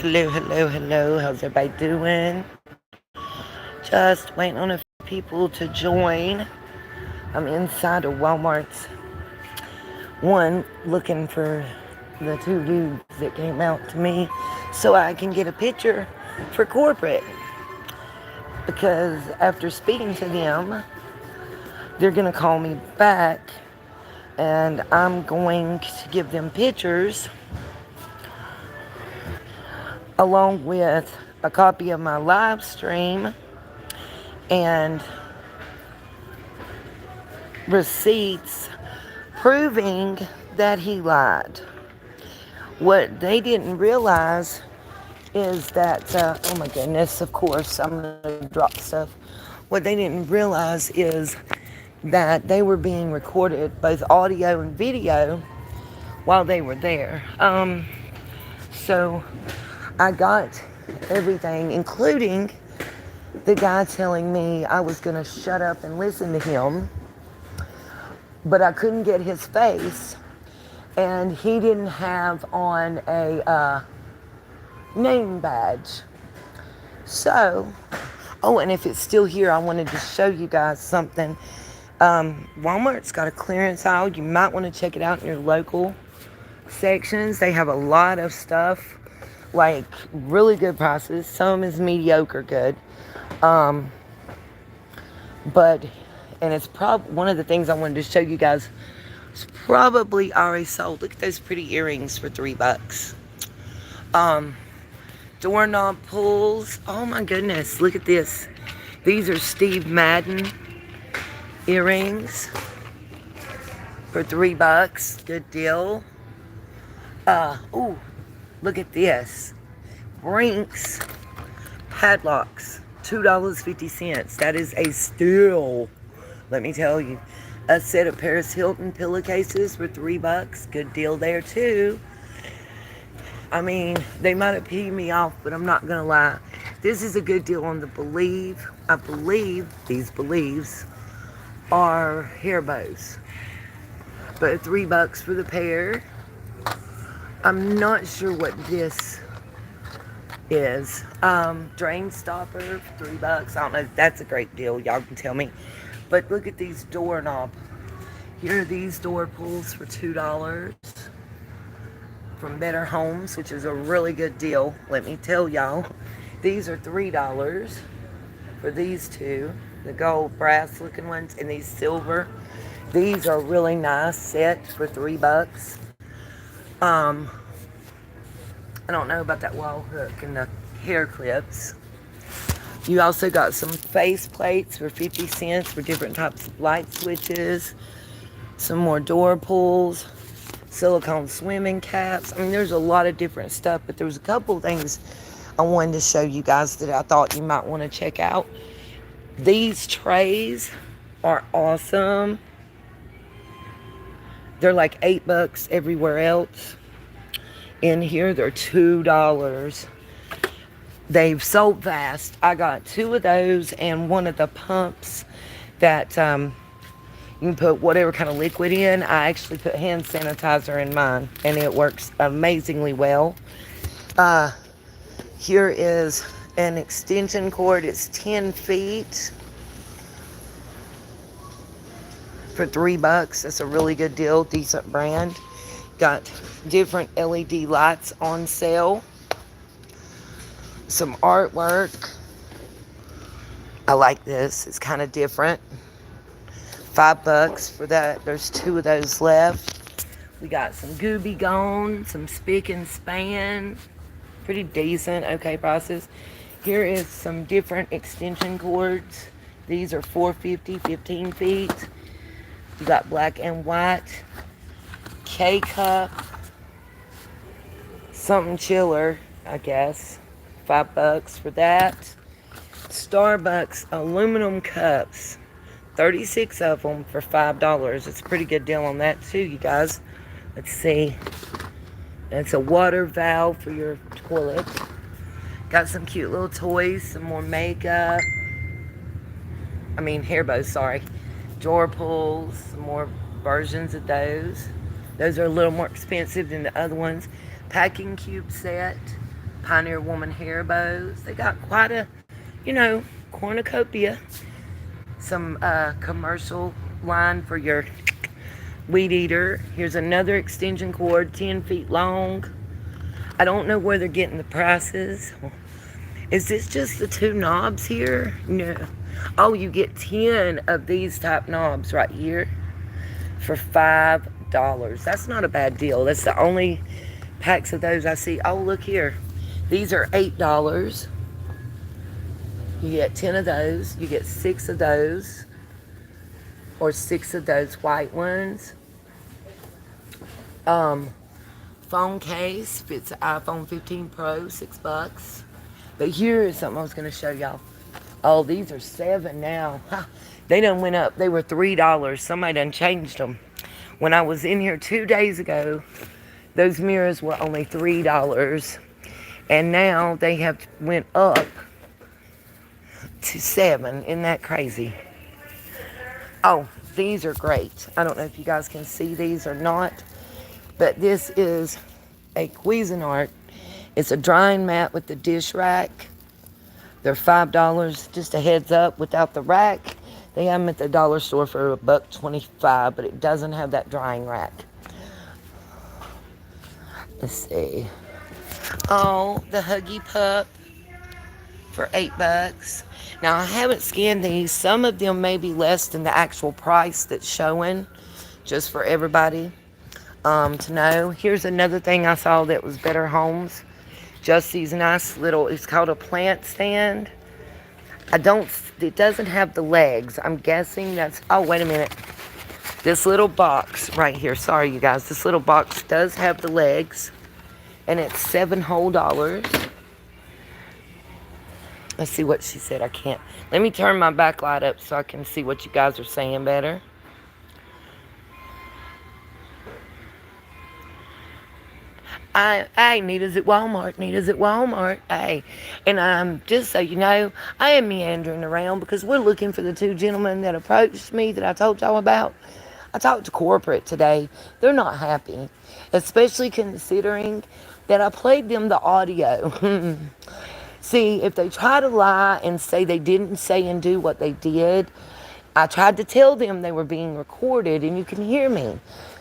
Hello, hello, hello. How's everybody doing? Just waiting on a few people to join. I'm inside of Walmart's one looking for the two dudes that came out to me so I can get a picture for corporate. Because after speaking to them, they're going to call me back and I'm going to give them pictures along with a copy of my live stream and receipts proving that he lied. What they didn't realize is that, oh my goodness, of course, I'm going to drop stuff. What they didn't realize is that they were being recorded, both audio and video, while they were there. So I got everything, including the guy telling me I was going to shut up and listen to him, but I couldn't get his face, and he didn't have on a name badge. So, oh, and if it's still here, I wanted to show you guys something. Walmart's got a clearance aisle. You might want to check it out in your local sections. They have a lot of stuff, like really good prices. Some is mediocre good. But, and it's probably one of the things I wanted to show you guys. It's probably already sold. Look at those pretty earrings for $3. Doorknob pulls. Oh my goodness, look at this. These are Steve Madden earrings for $3. Good deal. Ooh, look at this. Brinks padlocks, $2.50. That is a steal, let me tell you. A set of Paris Hilton pillowcases for $3. Good deal there too. I mean, they might have peed me off, but I'm not gonna lie. This is a good deal on the Believe. I believe these Believes are hair bows, but $3 for the pair. I'm not sure what this is. Drain stopper for $3. I don't know. That's a great deal. Y'all can tell me. But look at these doorknob. Here are these door pulls for $2 from Better Homes, which is a really good deal. Let me tell y'all. These are $3 for these two. The gold brass looking ones and these silver. These are really nice set for $3. I don't know about that wall hook and the hair clips. You also got some face plates for 50 cents for different types of light switches. Some more door pulls. Silicone swimming caps. I mean, there's a lot of different stuff, but there was a couple of things I wanted to show you guys that I thought you might want to check out. These trays are awesome. They're like $8 everywhere else. In here, they're $2. They've sold fast. I got 2 of those and one of the pumps that you can put whatever kind of liquid in. I actually put hand sanitizer in mine, and it works amazingly well. Here is an extension cord. It's 10 feet for $3. That's a really good deal. Decent brand. Got different LED lights on sale. Some artwork. I like this. It's kind of different. $5 for that. There's 2 of those left. We got some Gooby Gone, some Spick and Span. Pretty decent, okay prices. Here is some different extension cords. These are $4.50, 15 feet. You got black and white. K-cup. Something chiller, I guess. $5 for that. Starbucks aluminum cups. 36 of them for $5. It's a pretty good deal on that too, you guys. Let's see. It's a water valve for your toilet. Got some cute little toys, some more makeup. Hair bows, sorry. Drawer pulls, some more versions of those. Those are a little more expensive than the other ones. Packing cube set. Pioneer Woman hair bows. They got quite a, you know, cornucopia. Some commercial line for your weed eater. Here's another extension cord, 10 feet long. I don't know where they're getting the prices. Is this just the two knobs here? No. Oh, you get 10 of these type knobs right here for $5. That's not a bad deal. That's the only packs of those I see. Oh, look here. These are $8. You get 10 of those. You get 6 of those. Or 6 of those white ones. Phone case fits an iPhone 15 Pro, $6. But here is something I was going to show y'all. Oh, these are $7 now. They done went up. They were $3. Somebody done changed them. When I was in here 2 days ago, those mirrors were only $3. And now they have went up to $7. Isn't that crazy? Oh, these are great. I don't know if you guys can see these or not. But this is a Cuisinart. It's a drying mat with the dish rack. They're $5. Just a heads up, without the rack. They have them at the dollar store for $1.25, but it doesn't have that drying rack. Let's see. Oh, the Huggy Pup for $8. Now, I haven't scanned these. Some of them may be less than the actual price that's showing, just for everybody to know. Here's another thing I saw that was Better Homes. Just these nice little, it's called a plant stand. It doesn't have the legs. I'm guessing that's, oh, wait a minute. This little box right here, sorry you guys, this little box does have the legs, and it's $7 whole. Let's see what she said. I can't. Let me turn my backlight up so I can see what you guys are saying better. Hey, Nita's at Walmart. Nita's at Walmart. Hey. And just so you know, I am meandering around because we're looking for the two gentlemen that approached me that I told y'all about. I talked to corporate today. They're not happy, especially considering that I played them the audio. See, if they try to lie and say they didn't say and do what they did, I tried to tell them they were being recorded, and you can hear me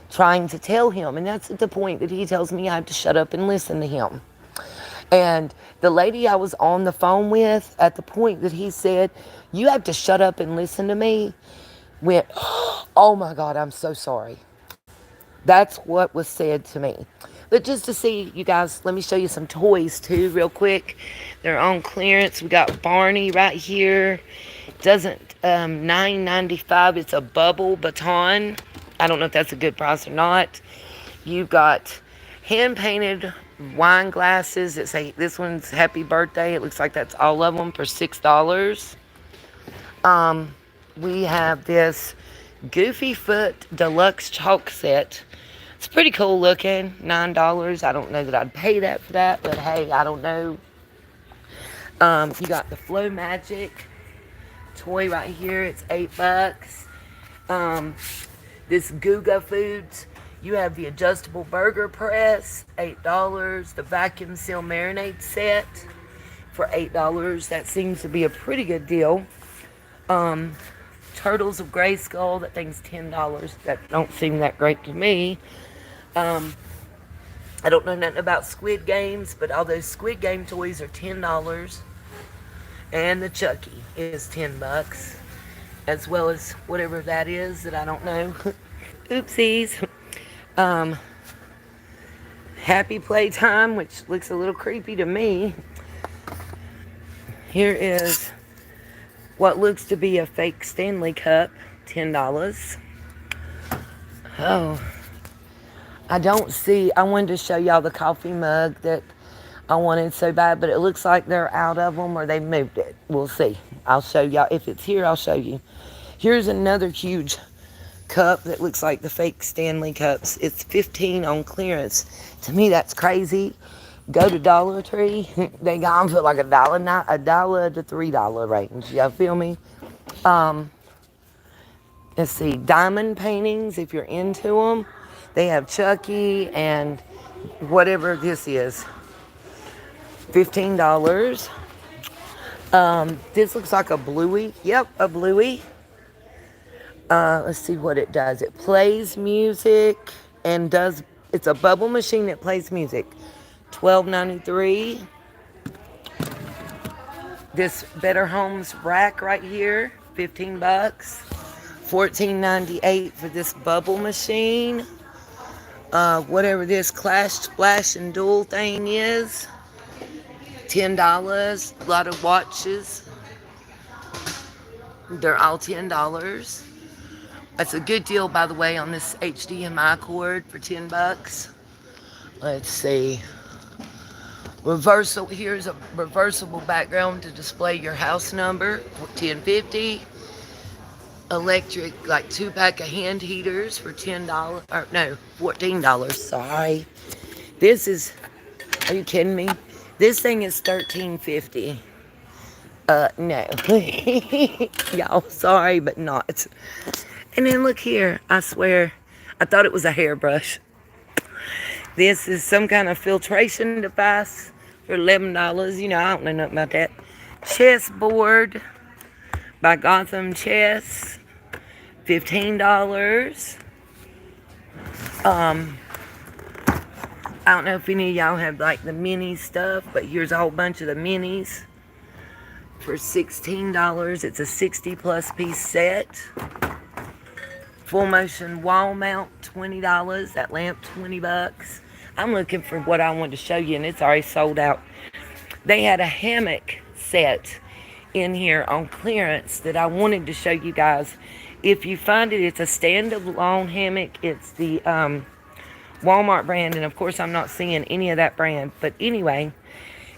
trying to tell him, and that's at the point that he tells me I have to shut up and listen to him. And the lady I was on the phone with, at the point that he said, you have to shut up and listen to me, went, oh my God, I'm so sorry. That's what was said to me. But just to see, you guys, let me show you some toys too real quick. They're on clearance. We got Barney right here. Doesn't $9.95. It's a bubble baton. I don't know if that's a good price or not. You've got hand-painted wine glasses. This one's Happy Birthday. It looks like that's all of them for $6. We have this Goofy Foot Deluxe Chalk Set. It's pretty cool looking. $9. I don't know that I'd pay that for that, but hey, I don't know. You got the Flow Magic toy right here. It's $8. This Guga Foods, you have the adjustable burger press, $8. The vacuum seal marinade set for $8. That seems to be a pretty good deal. Turtles of Grayskull, that thing's $10. That don't seem that great to me. I don't know nothing about Squid Games, but all those Squid Game toys are $10. And the Chucky is $10. As well as whatever that is that I don't know. Oopsies. Happy Playtime, which looks a little creepy to me. Here is what looks to be a fake Stanley Cup, $10. Oh, I wanted to show y'all the coffee mug that I wanted so bad, but it looks like they're out of them or they moved it. We'll see. I'll show y'all. If it's here, I'll show you. Here's another huge cup that looks like the fake Stanley cups. It's $15 on clearance. To me, that's crazy. Go to Dollar Tree. They got them for like $1 to $3 range. Y'all feel me? Let's see. Diamond paintings, if you're into them. They have Chucky and whatever this is. $15. This looks like a bluey. Yep, a bluey. Let's see what it does. It plays music and does. It's a bubble machine that plays music. $12.93. This Better Homes rack right here, 15 bucks. $14.98 for this bubble machine. Whatever this Clash, Splash, and Duel thing is, $10. A lot of watches. They're all $10. That's a good deal, by the way, on this HDMI cord for 10 bucks. Let's see. Here's a reversible background to display your house number, $10.50. Electric, like 2-pack of hand heaters for $10, or no, $14, sorry. This is, are you kidding me? This thing is $13.50. No. Y'all, sorry, but not. And then look here, I swear, I thought it was a hairbrush. This is some kind of filtration device for $11. You know, I don't know nothing about that. Chessboard by Gotham Chess, $15. I don't know if any of y'all have like the mini stuff, but here's a whole bunch of the minis for $16. It's a 60+ piece set. Full motion wall mount, $20. That lamp, 20 bucks. I'm looking for what I wanted to show you, and it's already sold out. They had a hammock set in here on clearance that I wanted to show you guys. If you find it, it's a stand-alone hammock. It's the Walmart brand, and of course I'm not seeing any of that brand. But anyway,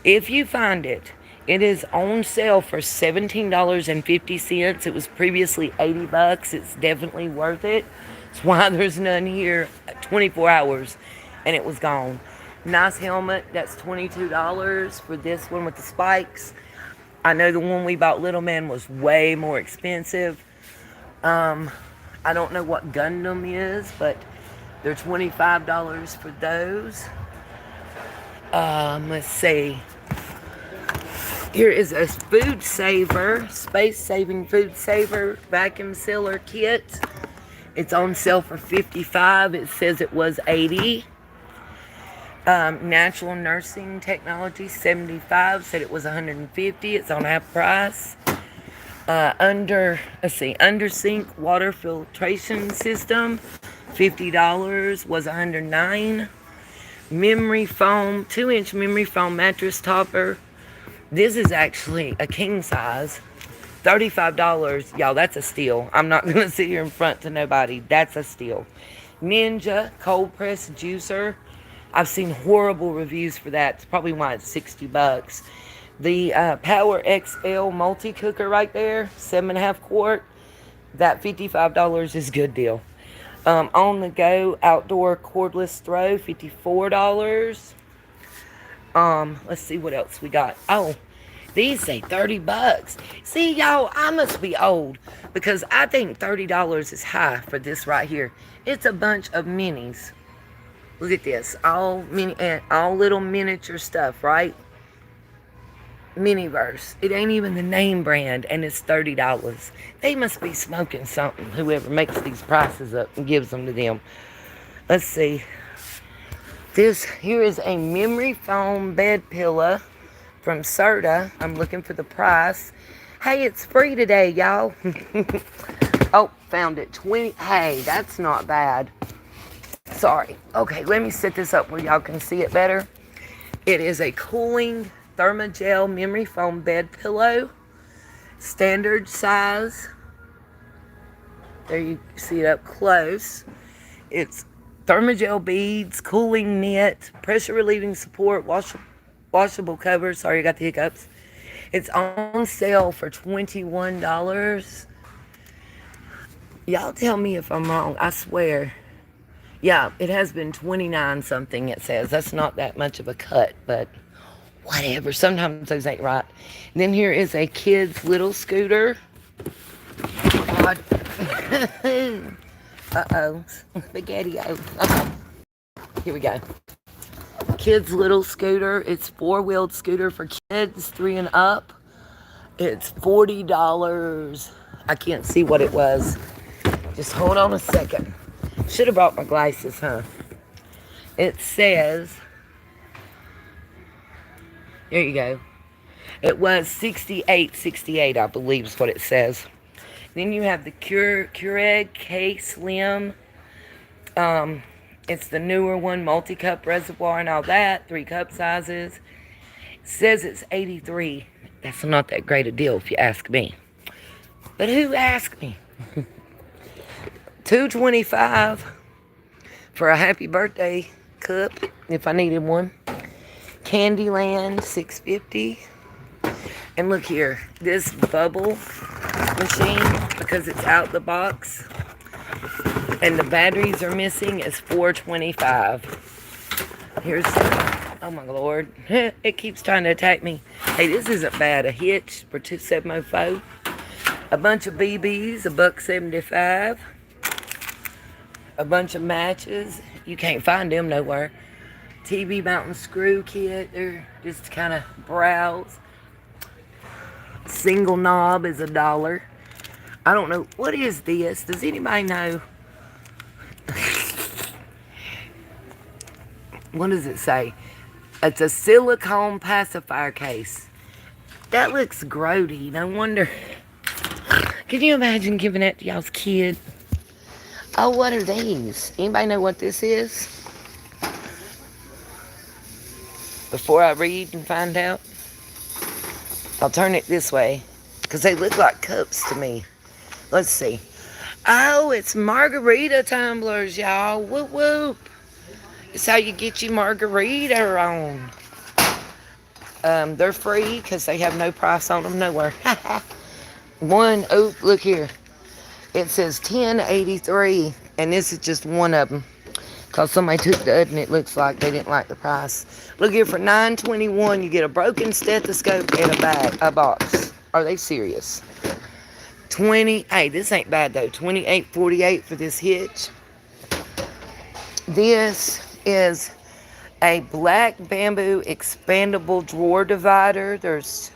if you find it, it is on sale for $17.50. It was previously 80 bucks. It's definitely worth it. That's why there's none here 24 hours, and it was gone. Nice helmet. That's $22 for this one with the spikes. I know the one we bought, Little Man, was way more expensive. I don't know what Gundam is, but they're $25 for those. Let's see. Here is a food saver, space-saving food saver vacuum sealer kit. It's on sale for $55. It says it was $80. Natural nursing technology, $75. Said it was $150. It's on half price. Under sink water filtration system, $50, was $109. Memory foam, 2-inch memory foam mattress topper. This is actually a king size, $35. Y'all, that's a steal. I'm not gonna sit here in front to nobody. That's a steal. Ninja cold press juicer. I've seen horrible reviews for that. It's probably why it's 60 bucks. The Power XL multi cooker right there, 7.5 quart. That $55 is a good deal. On the go outdoor cordless throw, $54. Let's see what else we got. Oh, these say 30 bucks. See, y'all, I must be old because I think $30 is high for this right here. It's a bunch of minis. Look at this, all little miniature stuff, right? Miniverse. It ain't even the name brand, and it's $30. They must be smoking something, whoever makes these prices up and gives them to them. Let's see. This here is a memory foam bed pillow from Serta. I'm looking for the price. Hey, it's free today, y'all. Oh, found it. 20. Hey, that's not bad. Sorry. Okay, let me set this up where y'all can see it better. It is a cooling Thermogel memory foam bed pillow, standard size. There, you see it up close. It's Thermogel beads, cooling knit, pressure relieving support, washable cover. Sorry, I got the hiccups. It's on sale for $21. Y'all tell me if I'm wrong. I swear. Yeah, it has been 29 something. It says that's not that much of a cut, but whatever. Sometimes those ain't right. And then here is a kid's little scooter. God. Uh-oh. Spaghetti-o. Okay. Here we go. kids' little scooter. It's 4-wheeled scooter for kids 3 and up. It's $40. I can't see what it was. Just hold on a second. Should have brought my glasses, huh? It says, there you go. It was $68.68, I believe is what it says. Then you have the Keurig K Slim. It's the newer one, multi-cup reservoir and all that, 3 cup sizes. It says it's $83. That's not that great a deal if you ask me. But who asked me? $2.25 for a happy birthday cup if I needed one. Candyland, $6.50. And look here, this bubble machine, because it's out the box and the batteries are missing, is $4.25. Here's, oh my lord, it keeps trying to attack me. Hey, this isn't bad. A hitch for $2.74. A bunch of BBs, $1.75. A bunch of matches. You can't find them nowhere. TV mountain screw kit. They're just kind of browse. Single knob is $1. I don't know. What is this? Does anybody know? What does it say? It's a silicone pacifier case. That looks grody. No wonder. Can you imagine giving that to y'all's kid? Oh, what are these? Anybody know what this is? Before I read and find out. I'll turn it this way, because they look like cups to me. Let's see. Oh, it's margarita tumblers, y'all. Whoop, whoop. It's how you get your margarita on. They're free, because they have no price on them nowhere. Oh, look here. It says $10.83, and this is just one of them. Because somebody took the other and it looks like they didn't like the price. Look here, for $9.21, you get a broken stethoscope and a box. Are they serious? Hey, this ain't bad though. $28.48 for this hitch. This is a black bamboo expandable drawer divider. There's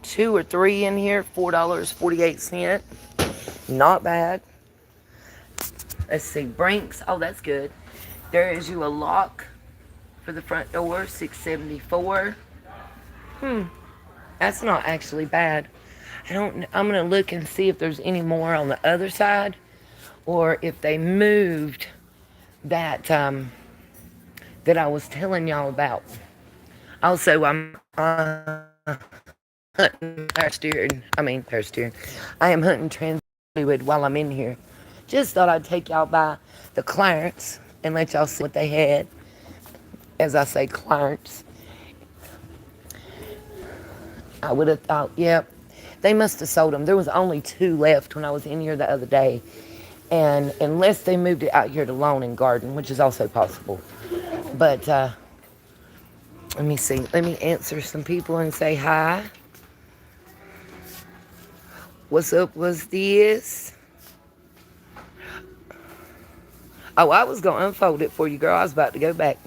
2 or 3 in here, $4.48. Not bad. Let's see, Brinks. Oh, that's good. There is you a lock for the front door, $6.74. That's not actually bad. I'm gonna look and see if there's any more on the other side, or if they moved that that I was telling y'all about. Also, I'm hunting parasteering. I am hunting trans fluid while I'm in here. Just thought I'd take y'all by the Clarence and let y'all see what they had. As I say, Clarence. I would have thought, yep, they must have sold them. There was only 2 left when I was in here the other day. And unless they moved it out here to lawn and garden, which is also possible. But let me see. Let me answer some people and say hi. What's up? What's this? Oh, I was going to unfold it for you, girl. I was about to go back.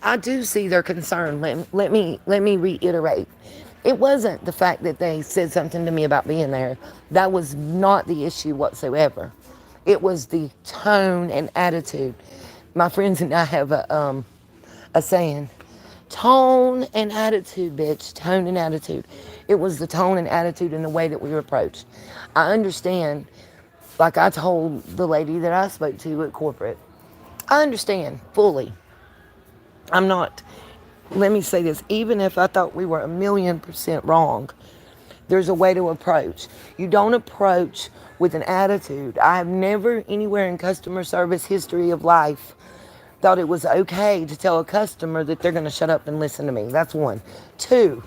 I do see their concern. Let me reiterate. It wasn't the fact that they said something to me about being there. That was not the issue whatsoever. It was the tone and attitude. My friends and I have a saying, tone and attitude, bitch, tone and attitude. It was the tone and attitude and the way that we were approached. I understand, like I told the lady that I spoke to at corporate, I understand fully. Let me say this, even if I thought we were 1,000,000% wrong, there's a way to approach. You don't approach with an attitude. I have never anywhere in customer service history of life thought it was okay to tell a customer that they're going to shut up and listen to me. That's 1. 2,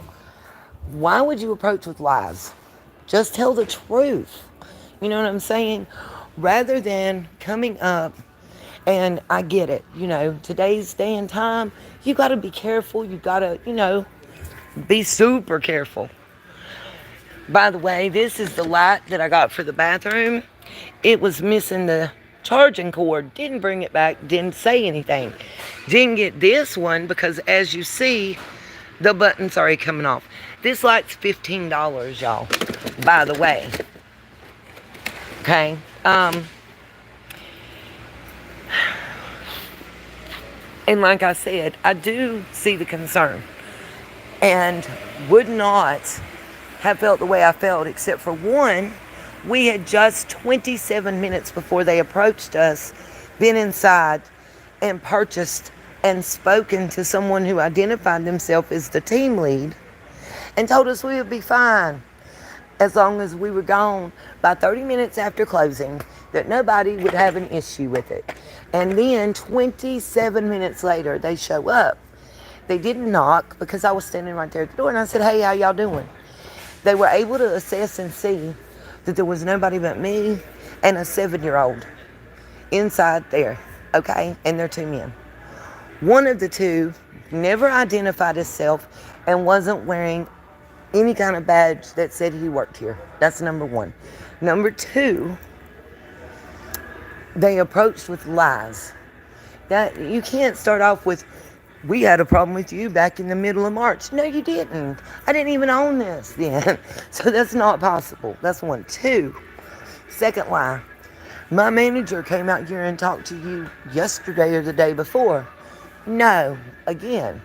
why would you approach with lies? Just tell the truth. You know what I'm saying? Rather than coming up And I get it. Today's day and time, you got to be careful. You got to, be super careful. By the way, this is the light that I got for the bathroom. It was missing the charging cord. Didn't bring it back. Didn't say anything. Didn't get this one because, as you see, the button's already coming off. This light's $15, y'all. By the way. Okay. And like I said, I do see the concern. And would not have felt the way I felt, except for one, we had just 27 minutes before they approached us, been inside and purchased and spoken to someone who identified themselves as the team lead and told us we would be fine as long as we were gone by 30 minutes after closing, that nobody would have an issue with it. And then 27 minutes later, they show up. They didn't knock because I was standing right there at the door, and I said, "Hey, how y'all doing?" They were able to assess and see that there was nobody but me and a 7-year-old inside there, okay? And they're 2 men. One of the two never identified himself and wasn't wearing any kind of badge that said he worked here. That's number one. Number two, they approached with lies. That you can't start off with, "We had a problem with you back in the middle of March." No, you didn't. I didn't even own this then. So that's not possible. That's one. Two, second lie. "My manager came out here and talked to you yesterday or the day before." No, again.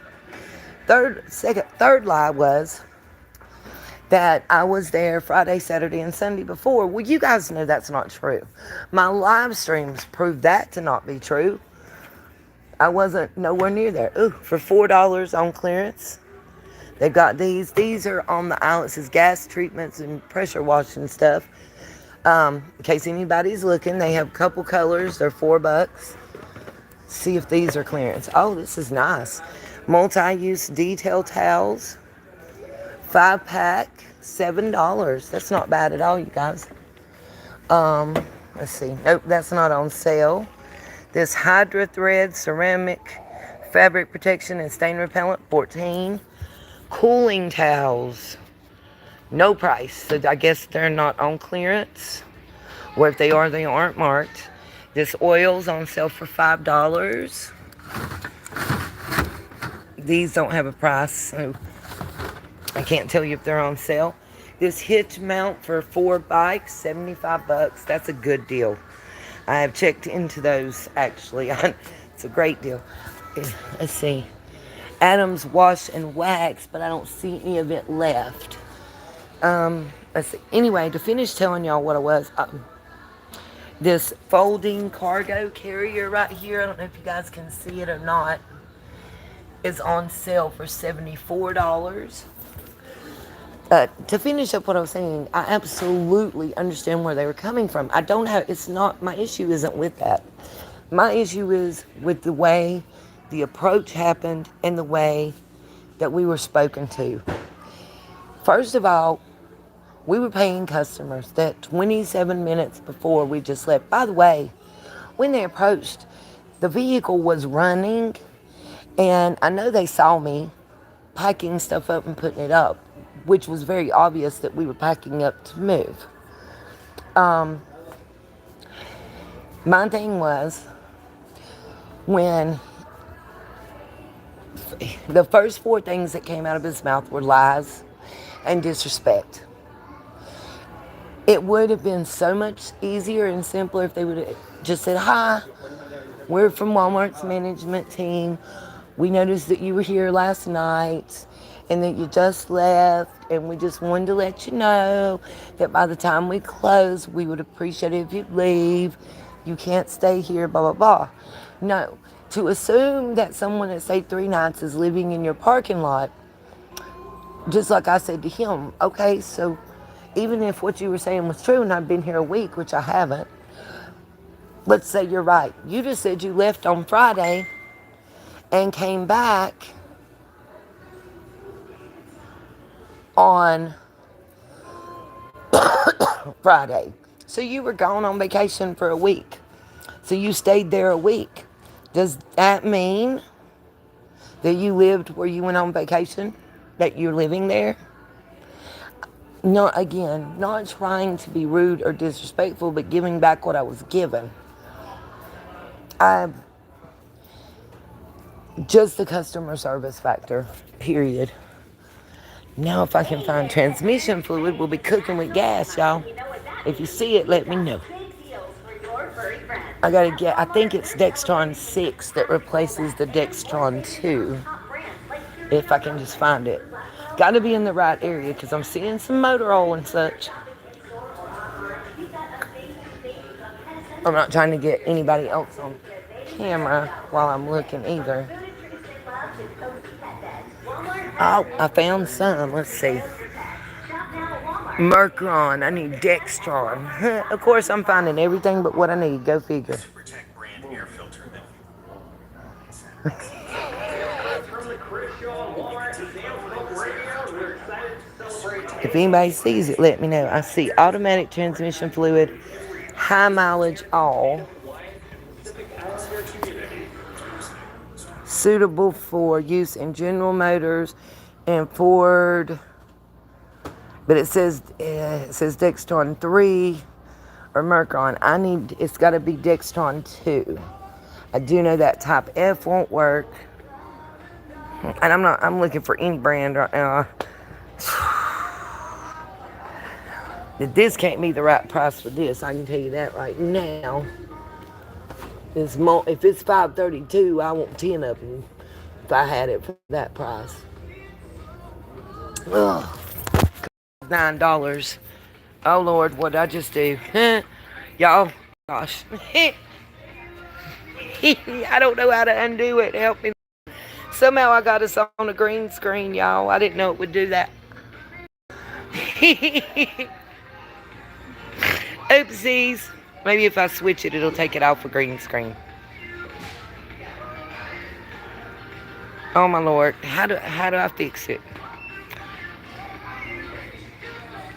Third lie was that I was there Friday, Saturday, and Sunday before. Well, you guys know that's not true. My live streams prove that to not be true. I wasn't nowhere near there. Ooh, for $4 on clearance. They've got these. These are on the aisle. It says gas treatments and pressure washing stuff. In case anybody's looking, they have a couple colors. They're $4. See if these are clearance. Oh, this is nice. Multi-use detail towels. 5-pack, $7. That's not bad at all, you guys. Let's see. Nope, that's not on sale. This Hydra Thread ceramic fabric protection and stain repellent, $14. Cooling towels, no price. So I guess they're not on clearance. Or if they are, they aren't marked. This oil's on sale for $5. These don't have a price, so I can't tell you if they're on sale. This hitch mount for 4 bikes, $75. That's a good deal. I have checked into those, actually. It's a great deal. Let's see. Adams Wash and Wax, but I don't see any of it left. Let's see. Anyway, to finish telling y'all what it was, this folding cargo carrier right here, I don't know if you guys can see it or not, is on sale for $74. To finish up what I was saying, I absolutely understand where they were coming from. My issue isn't with that. My issue is with the way the approach happened and the way that we were spoken to. First of all, we were paying customers that 27 minutes before we just left. By the way, when they approached, the vehicle was running, and I know they saw me packing stuff up and putting it up, which was very obvious that we were packing up to move. My thing was, when the first 4 things that came out of his mouth were lies and disrespect. It would have been so much easier and simpler if they would have just said, "Hi, we're from Walmart's management team. We noticed that you were here last night and that you just left, and we just wanted to let you know that by the time we close, we would appreciate it if you'd leave. You can't stay here, blah, blah, blah." No. To assume that someone that stayed 3 nights is living in your parking lot, just like I said to him, okay, so even if what you were saying was true and I've been here a week, which I haven't, let's say you're right. You just said you left on Friday and came back on Friday. So you were gone on vacation for a week. So you stayed there a week. Does that mean that you lived where you went on vacation? That you're living there? No, again, not trying to be rude or disrespectful, but giving back what I was given. Just the customer service factor, period. Now if I can find transmission fluid, we'll be cooking with gas, y'all. If you see it, let me know. I think it's Dextron 6 that replaces the Dextron 2. If I can just find it. Gotta be in the right area because I'm seeing some motor oil and such. I'm not trying to get anybody else on camera while I'm looking either. Oh, I found some. Let's see. Mercron. I need Dextron. Of course, I'm finding everything but what I need. Go figure. If anybody sees it, let me know. I see automatic transmission fluid, high mileage all. Suitable for use in General Motors and Ford. But it says Dextron 3 or Mercron. It's got to be Dextron 2. I do know that type F won't work. And I'm looking for any brand right now. This can't be the right price for this. I can tell you that right now. If it's $532, I want 10 of them if I had it for that price. Ugh. $9. Oh Lord, what did I just do? Y'all, gosh. I don't know how to undo it. Help me. Somehow I got us on a green screen, y'all. I didn't know it would do that. Oopsies. Maybe if I switch it, it'll take it off a green screen. Oh my Lord. How do I fix it?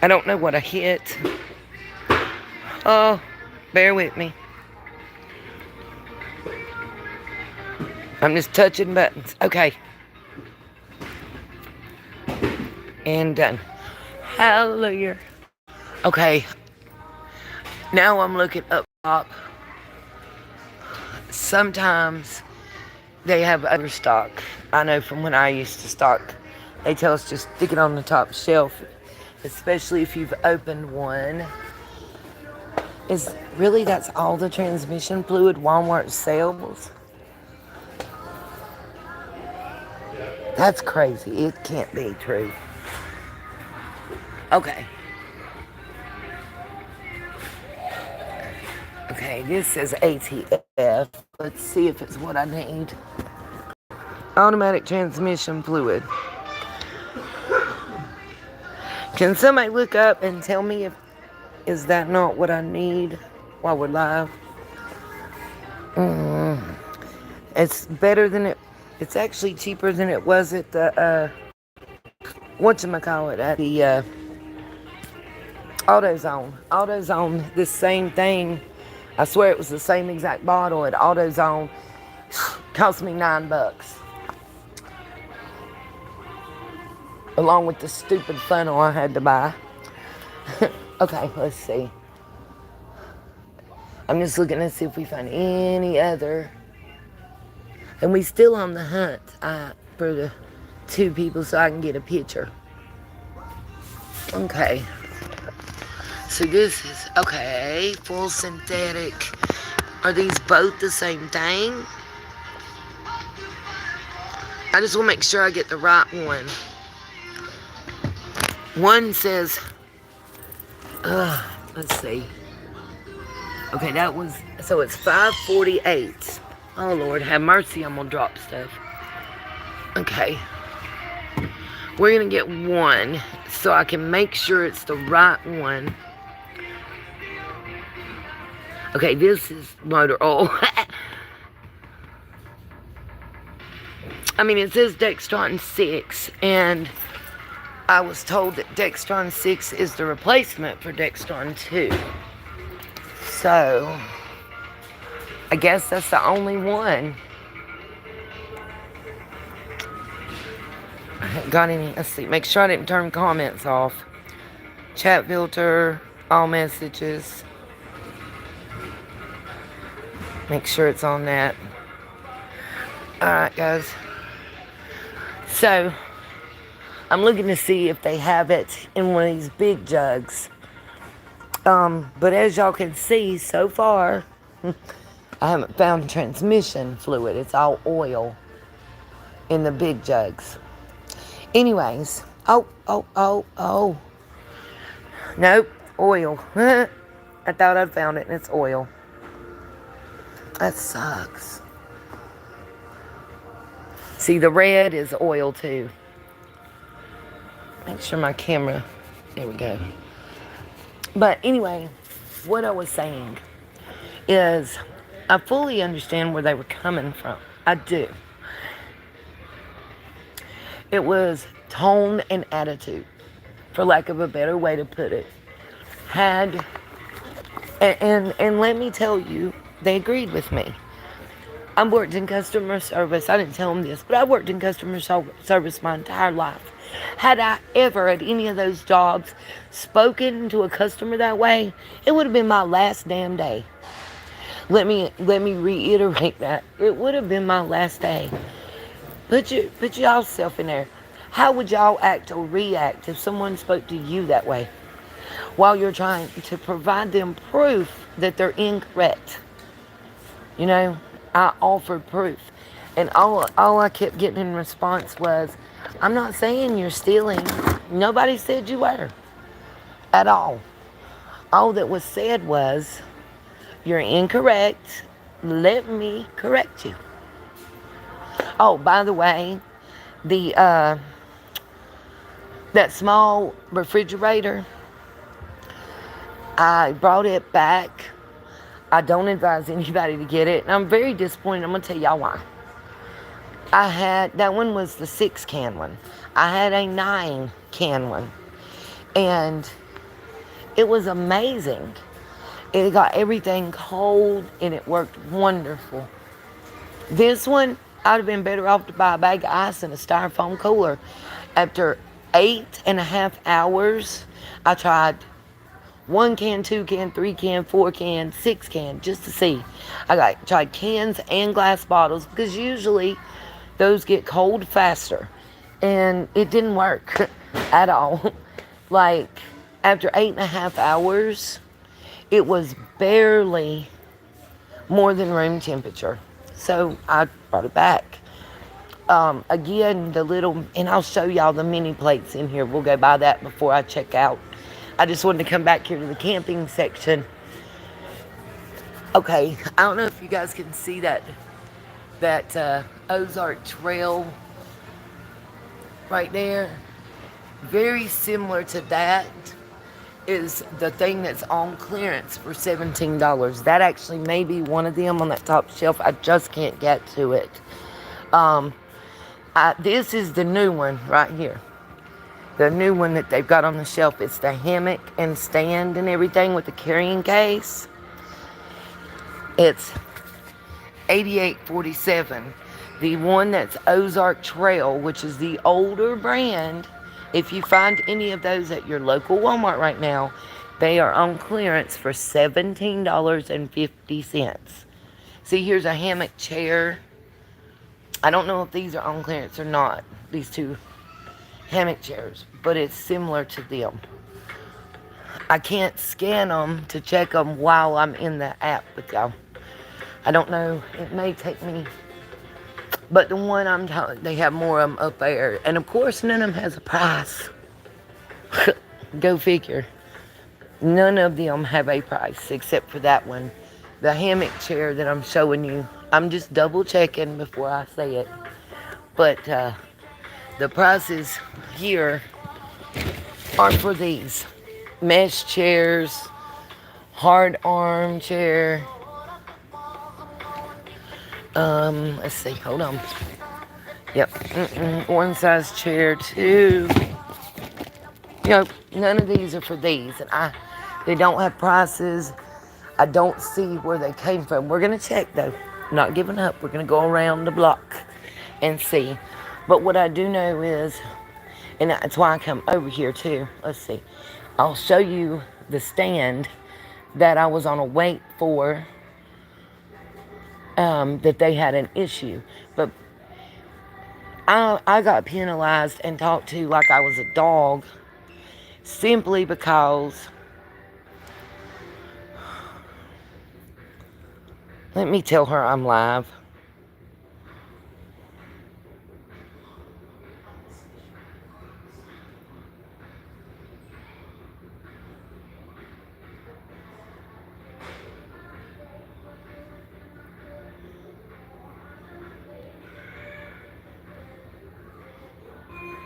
I don't know what I hit. Oh, bear with me. I'm just touching buttons. Okay. And done. Hallelujah. Okay. Now I'm looking up top. Sometimes they have other stock. I know from when I used to stock, they tell us just stick it on the top shelf, especially if you've opened one. That's all the transmission fluid Walmart sells? That's crazy. It can't be true. Okay. Okay, this says ATF. Let's see if it's what I need. Automatic transmission fluid. Can somebody look up and tell me is that not what I need while we're live? It's better than it. It's actually cheaper than it was at the whatchamacallit, at the AutoZone. AutoZone, this same thing. I swear it was the same exact bottle at AutoZone. Cost me $9. Along with the stupid funnel I had to buy. Okay, let's see. I'm just looking to see if we find any other. And we still on the hunt for the two people so I can get a picture. Okay. So this is, okay, full synthetic. Are these both the same thing? I just want to make sure I get the right one. One says, let's see. Okay, so it's $5.48. Oh Lord, have mercy, I'm gonna drop stuff. Okay. We're gonna get one so I can make sure it's the right one. Okay, this is motor oil. I mean, it says Dextron 6, and I was told that Dextron 6 is the replacement for Dextron 2. So, I guess that's the only one. I haven't got any. Let's see. Make sure I didn't turn comments off. Chat filter, all messages. Make sure it's on that. Alright, guys. So, I'm looking to see if they have it in one of these big jugs. But as y'all can see, so far, I haven't found transmission fluid. It's all oil in the big jugs. Anyways. Oh. Nope. Oil. I thought I'd found it and it's oil. That sucks. See, the red is oil too. Make sure my camera... There we go. But anyway, what I was saying is I fully understand where they were coming from. I do. It was tone and attitude, for lack of a better way to put it. And let me tell you, they agreed with me. I worked in customer service. I didn't tell them this, but I worked in customer service my entire life. Had I ever at any of those jobs spoken to a customer that way, it would have been my last damn day. Let me reiterate that. It would have been my last day. Put y'all self in there. How would y'all act or react if someone spoke to you that way while you're trying to provide them proof that they're incorrect? You know, I offered proof. And all I kept getting in response was, I'm not saying you're stealing. Nobody said you were. At all. All that was said was, you're incorrect. Let me correct you. Oh, by the way, that small refrigerator, I brought it back. I don't advise anybody to get it. And I'm very disappointed. I'm going to tell y'all why. That one was the 6-can one. I had a 9-can one. And it was amazing. It got everything cold and it worked wonderful. This one, I'd have been better off to buy a bag of ice and a styrofoam cooler. After 8.5 hours, I tried 1 can, 2 can, 3 can, 4 can, 6 can, just to see. I tried cans and glass bottles because usually those get cold faster. And it didn't work at all. Like, after 8.5 hours, it was barely more than room temperature. So I brought it back. Again, and I'll show y'all the mini plates in here. We'll go by that before I check out. I just wanted to come back here to the camping section. Okay, I don't know if you guys can see that Ozark Trail right there. Very similar to that is the thing that's on clearance for $17. That actually may be one of them on that top shelf. I just can't get to it. This is the new one right here. The new one that they've got on the shelf. It's the hammock and stand and everything with the carrying case. It's $88.47. The one that's Ozark Trail, which is the older brand, if you find any of those at your local Walmart right now, they are on clearance for $17.50. See, here's a hammock chair. I don't know if these are on clearance or not, these two hammock chairs, but it's similar to them. I can't scan them to check them while I'm in the app with y'all. I don't know, it may take me, but the one I'm talking, they have more of them up there. And of course, none of them has a price. Go figure. None of them have a price except for that one. The hammock chair that I'm showing you. I'm just double checking before I say it. But the prices here are for these. Mesh chairs, hard arm chair. Let's see, hold on. Yep, one size chair, 2. You know, none of these are for these. And they don't have prices. I don't see where they came from. We're going to check, though. Not giving up. We're going to go around the block and see. But what I do know is, and that's why I come over here, too. Let's see. I'll show you the stand that I was on a wait for, that they had an issue. But I got penalized and talked to like I was a dog simply because, let me tell her I'm live.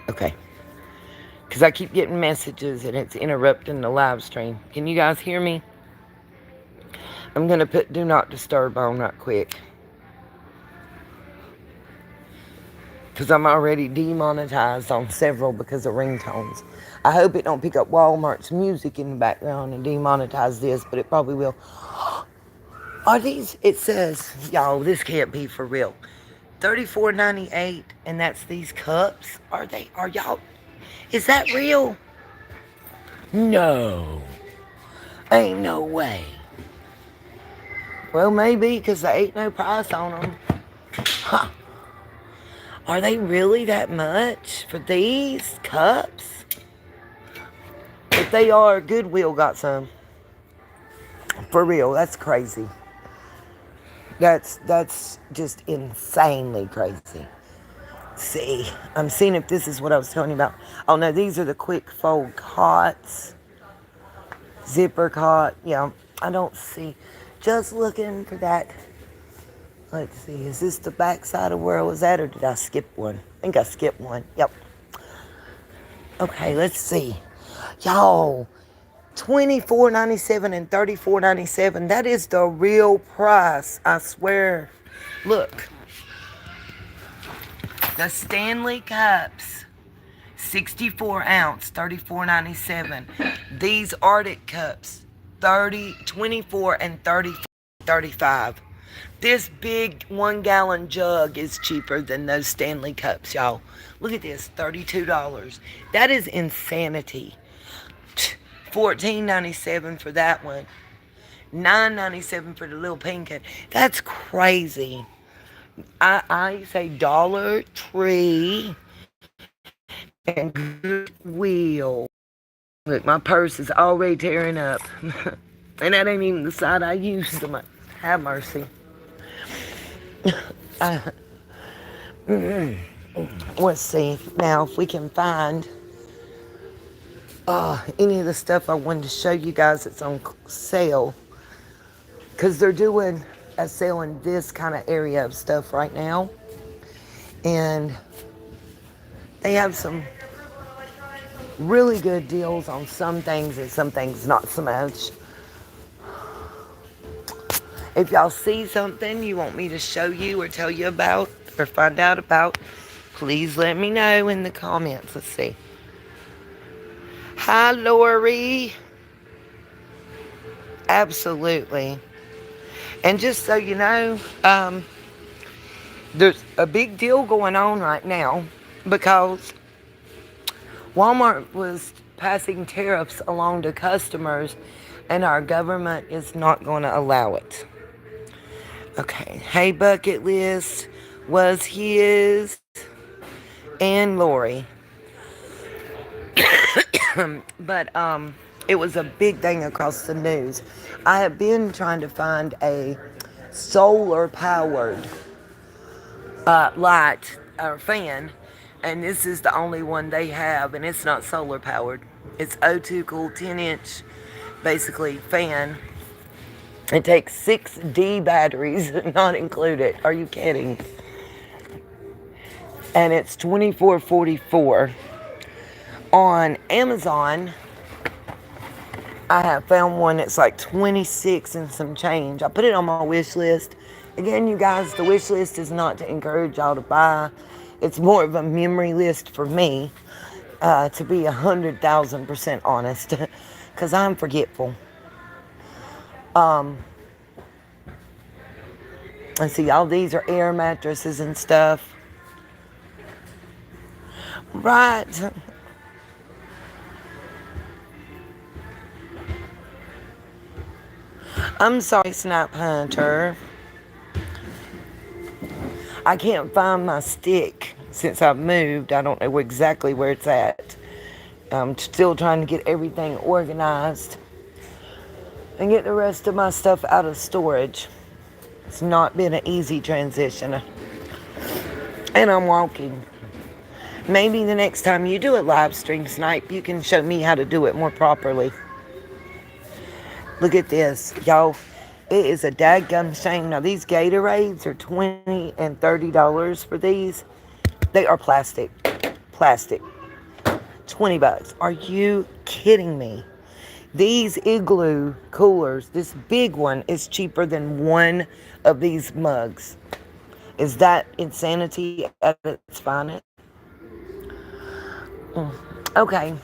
Okay. Because I keep getting messages and it's interrupting the live stream. Can you guys hear me? I'm going to put Do Not Disturb on right quick. Because I'm already demonetized on several because of ringtones. I hope it don't pick up Walmart's music in the background and demonetize this, but it probably will. Are these, it says, y'all, this can't be for real. $34.98, and that's these cups? Are y'all, is that real? No. Ain't no way. Well, maybe, because there ain't no price on them. Huh. Are they really that much for these cups? If they are, Goodwill got some. For real, that's crazy. That's just insanely crazy. See, I'm seeing if this is what I was telling you about. Oh no, these are the quick fold cots. Zipper cot. Yeah, I don't see. Just looking for that. Let's see, is this the back side of where I was at, or did I skip one? I think I skipped one. Yep. Okay, let's see. Y'all, $24.97 and $34.97. That is the real price, I swear. Look. The Stanley Cups, 64 ounce, $34.97. These Arctic Cups, 24 and 35. This big 1 gallon jug is cheaper than those Stanley Cups, y'all. Look at this, $32. That is insanity. $14.97 for that one. $9.97 for the little pink one. That's crazy. I say Dollar Tree and Goodwill. Look, my purse is already tearing up. And that ain't even the side I use to have mercy. Let's see now if we can find any of the stuff I wanted to show you guys that's on sale. Because they're doing a sale in this kind of area of stuff right now. And they have some really good deals on some things and some things not so much. If y'all see something you want me to show you or tell you about or find out about, please let me know in the comments. Let's see. Hi, Lori. Absolutely. And just so you know, there's a big deal going on right now because Walmart was passing tariffs along to customers and our government is not going to allow it. Okay, hey Bucket List was his and Lori. But it was a big thing across the news. I have been trying to find a solar powered light or fan, and this is the only one they have, and it's not solar powered. It's O2 Cool 10-inch basically fan. It takes 6D batteries, not included. Are you kidding? And it's $24.44. On Amazon, I have found one that's like 26 and some change. I put it on my wish list. Again, you guys, the wish list is not to encourage y'all to buy. It's more of a memory list for me, to be 100,000% honest, because I'm forgetful. Um, let's see, all these are air mattresses and stuff. Right. I'm sorry, Snipe Hunter. I can't find my stick since I've moved. I don't know exactly where it's at. I'm still trying to get everything organized and get the rest of my stuff out of storage. It's not been an easy transition. And I'm walking. Maybe the next time you do a live stream, Snipe, you can show me how to do it more properly. Look at this, y'all. It is a dadgum shame. Now, these Gatorades are $20 and $30 for these. They are plastic. Plastic. $20. Are you kidding me? These Igloo coolers, this big one, is cheaper than one of these mugs. Is that insanity at its finest? Okay.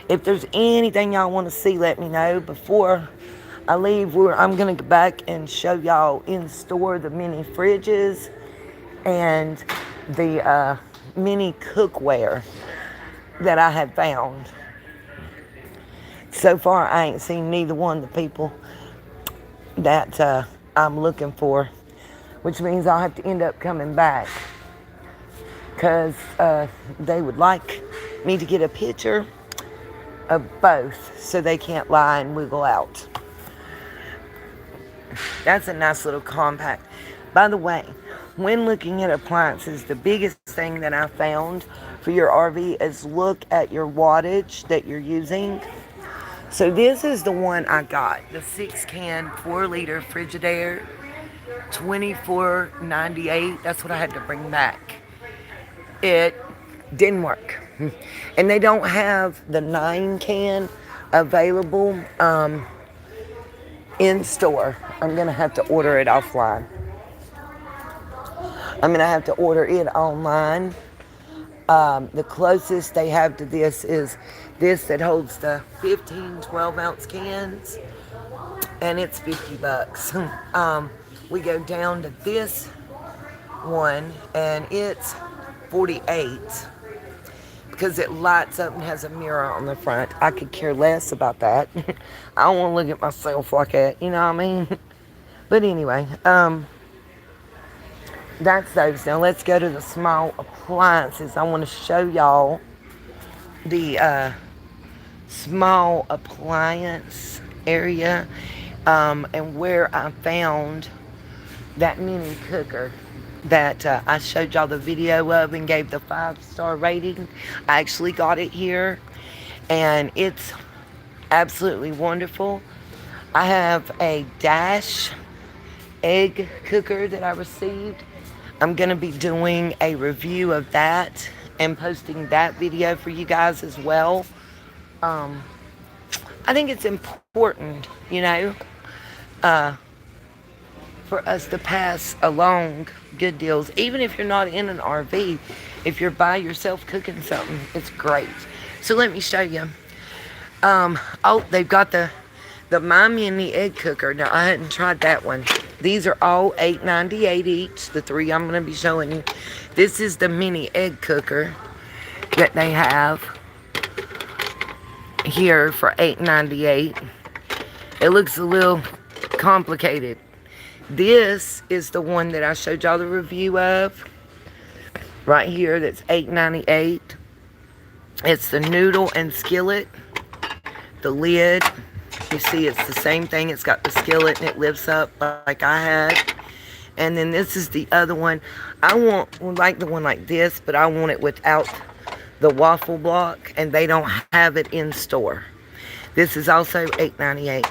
If there's anything y'all want to see, let me know. Before I leave, I'm going to go back and show y'all in store the mini fridges and the mini cookware that I have found. So far, I ain't seen neither one of the people that I'm looking for, which means I'll have to end up coming back because they would like me to get a picture of both so they can't lie and wiggle out. That's a nice little compact. By the way, when looking at appliances, the biggest thing that I found for your RV is look at your wattage that you're using. So this is the one I got, the 6-can 4-liter Frigidaire, $24.98. That's what I had to bring back. It didn't work. And they don't have the 9-can available in store. I'm going to have to order it offline. I'm going to have to order it online. The closest they have to this is this that holds the 15, 12-ounce cans. And it's $50. We go down to this one and it's $48. Because it lights up and has a mirror on the front. I could care less about that. I don't want to look at myself like that, you know what I mean? But anyway, that's those. Now let's go to the small appliances. I want to show y'all the small appliance area and where I found that mini cooker that I showed y'all the video of and gave the 5-star rating. I actually got it here and it's absolutely wonderful. I have a Dash egg cooker that I received. I'm going to be doing a review of that and posting that video for you guys as well. I think it's important, you know, for us to pass along good deals. Even if you're not in an RV, if you're by yourself cooking something, it's great. So let me show you. Oh, they've got the My Mini egg cooker. Now, I hadn't tried that one. These are all $8.98 each, the three I'm going to be showing you. This is the mini egg cooker that they have here for $8.98. It looks a little complicated. This is the one that I showed y'all the review of. Right here, that's $8.98. It's the noodle and skillet. The lid, you see it's the same thing. It's got the skillet and it lifts up like I had. And then this is the other one. I like the one like this, but I want it without the waffle block, and they don't have it in store. This is also $8.98.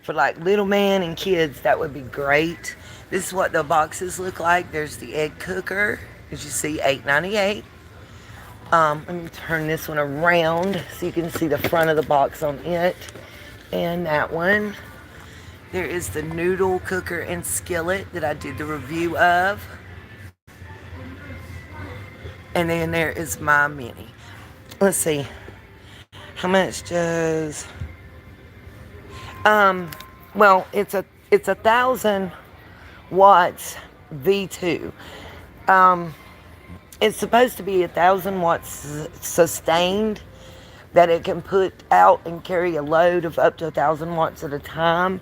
For like little man and kids, that would be great. This is what the boxes look like. There's the egg cooker, as you see, $8.98. Let me turn this one around so you can see the front of the box on it. And that one. There is the noodle cooker and skillet that I did the review of. And then there is My Mini. Let's see. How much does... Well, it's 1,000 watts V2. Um, it's supposed to be 1,000 watts sustained, that it can put out and carry a load of up to 1,000 watts at a time.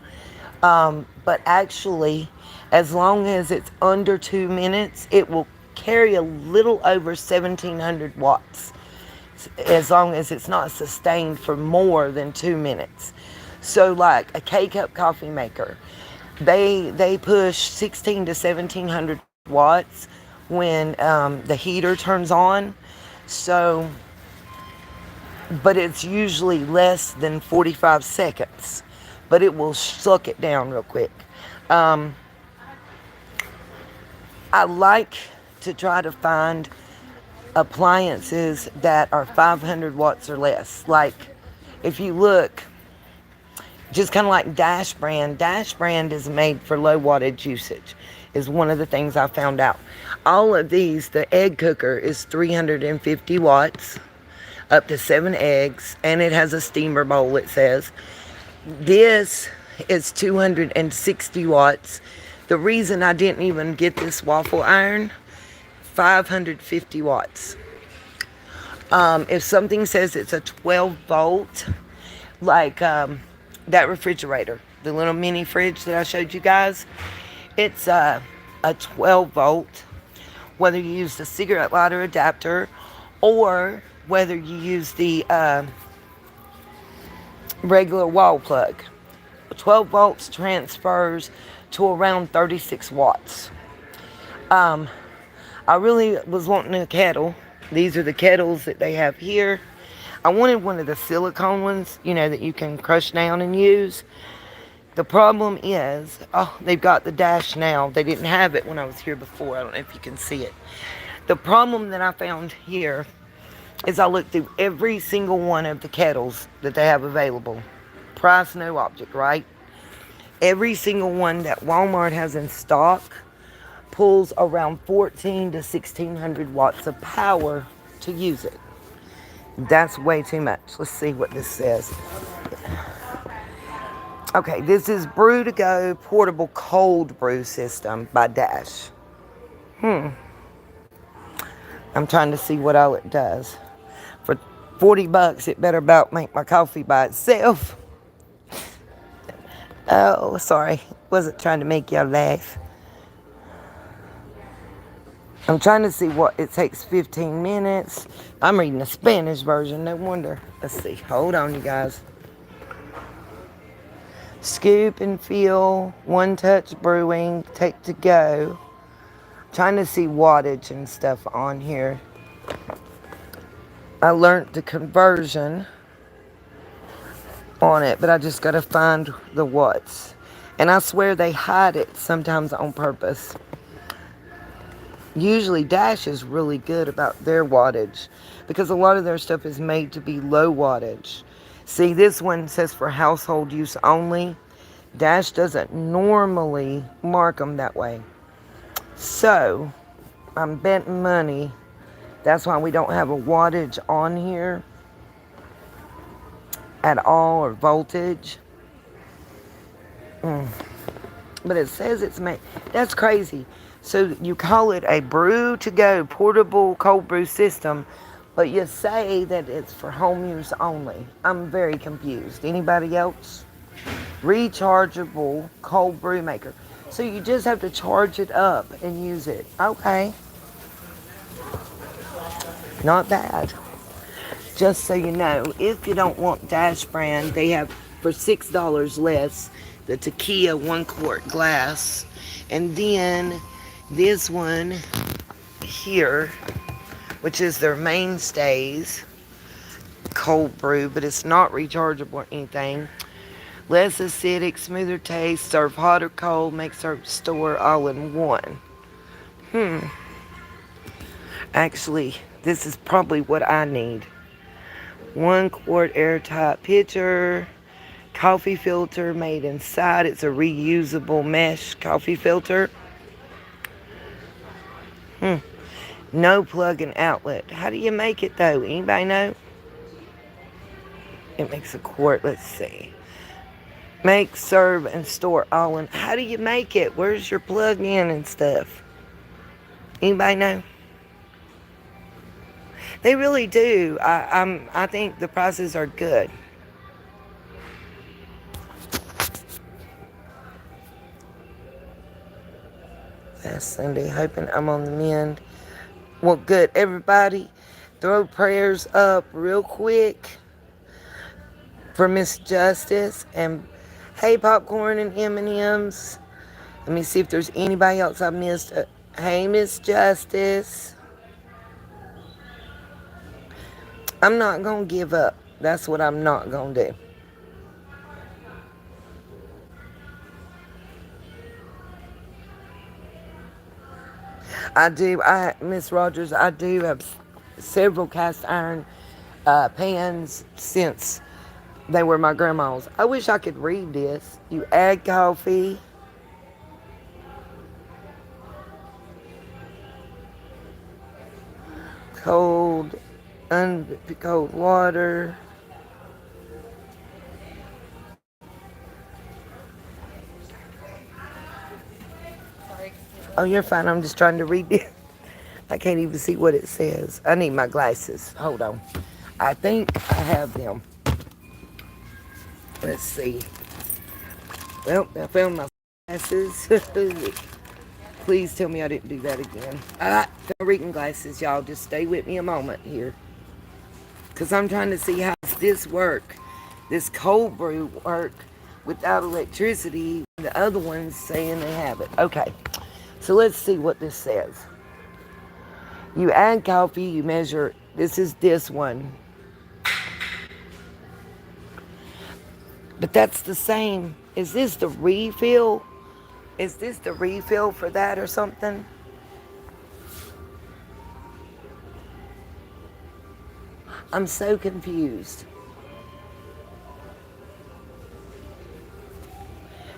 But actually, as long as it's under 2 minutes, it will carry a little over 1,700 watts, as long as it's not sustained for more than 2 minutes. So, like a K-cup coffee maker, they push 16 to 1,700 watts when the heater turns on. So, but it's usually less than 45 seconds. But it will suck it down real quick. Um, I like to try to find appliances that are 500 watts or less. Like, if you look, just kind of like Dash Brand. Dash Brand is made for low wattage usage, is one of the things I found out. All of these, the egg cooker is 350 watts, up to 7 eggs, and it has a steamer bowl, it says. This is 260 watts. The reason I didn't even get this waffle iron, 550 watts. If something says it's a 12 volt, like that refrigerator, the little mini fridge that I showed you guys, it's a 12 volt. Whether you use the cigarette lighter adapter or whether you use the regular wall plug. 12 volts transfers to around 36 watts. I really was wanting a kettle. These are the kettles that they have here. I wanted one of the silicone ones, that you can crush down and use. The problem is, they've got the dash now. They didn't have it when I was here before. I don't know if you can see it. The problem that I found here is I looked through every single one of the kettles that they have available. Price, no object, right? Every single one that Walmart has in stock pulls around 1,400 to 1,600 watts of power to use it. That's way too much. Let's see what this says. Okay, this is Brew to Go Portable Cold Brew System by Dash. I'm trying to see what all it does. For $40, it better about make my coffee by itself. Oh, sorry. Wasn't trying to make y'all laugh. I'm trying to see what it takes. 15 minutes. I'm reading the Spanish version. No wonder. Let's see. Hold on, you guys. Scoop and fill. One touch brewing. Take to go. Trying to see wattage and stuff on here. I learned the conversion on it, but I just got to find the watts. And I swear they hide it sometimes on purpose. Usually Dash is really good about their wattage because a lot of their stuff is made to be low wattage. See, this one says for household use only. Dash doesn't normally mark them that way. So, I'm betting money. That's why we don't have a wattage on here at all, or voltage. But it says it's made. That's crazy. So you call it a Brew to Go portable cold brew system, but you say that it's for home use only. I'm very confused. Anybody else? Rechargeable cold brew maker. So you just have to charge it up and use it. Okay. Not bad. Just so you know, if you don't want Dash Brand, they have for $6 less the Tequila 1 quart glass. And then this one here, which is their mainstays, cold brew, but it's not rechargeable or anything. Less acidic, smoother taste, serve hot or cold, make serve store all in one. Actually, this is probably what I need. 1 quart airtight pitcher, coffee filter made inside. It's a reusable mesh coffee filter. No plug and outlet. How do you make it though? Anybody know? It makes a quart. Let's see. Make, serve, and store all in. How do you make it? Where's your plug-in and stuff? Anybody know? They really do. I think the prices are good. Last Sunday, hoping I'm on the mend. Well, good. Everybody, throw prayers up real quick for Miss Justice. And hey, Popcorn and M&M's. Let me see if there's anybody else I missed. Hey, Miss Justice. I'm not going to give up. That's what I'm not going to do. Miss Rogers, I do have several cast iron pans since they were my grandma's. I wish I could read this. You add coffee. Cold water. Oh, you're fine. I'm just trying to read it. I can't even see what it says. I need my glasses. Hold on. I think I have them. Let's see. Well, I found my glasses. Please tell me I didn't do that again. Found reading glasses, y'all. Just stay with me a moment here. Because I'm trying to see how does this work. This cold brew work without electricity. The other one's saying they have it. Okay. So let's see what this says. You add coffee, you measure. This is this one. But that's the same. Is this the refill? Is this the refill for that or something? I'm so confused.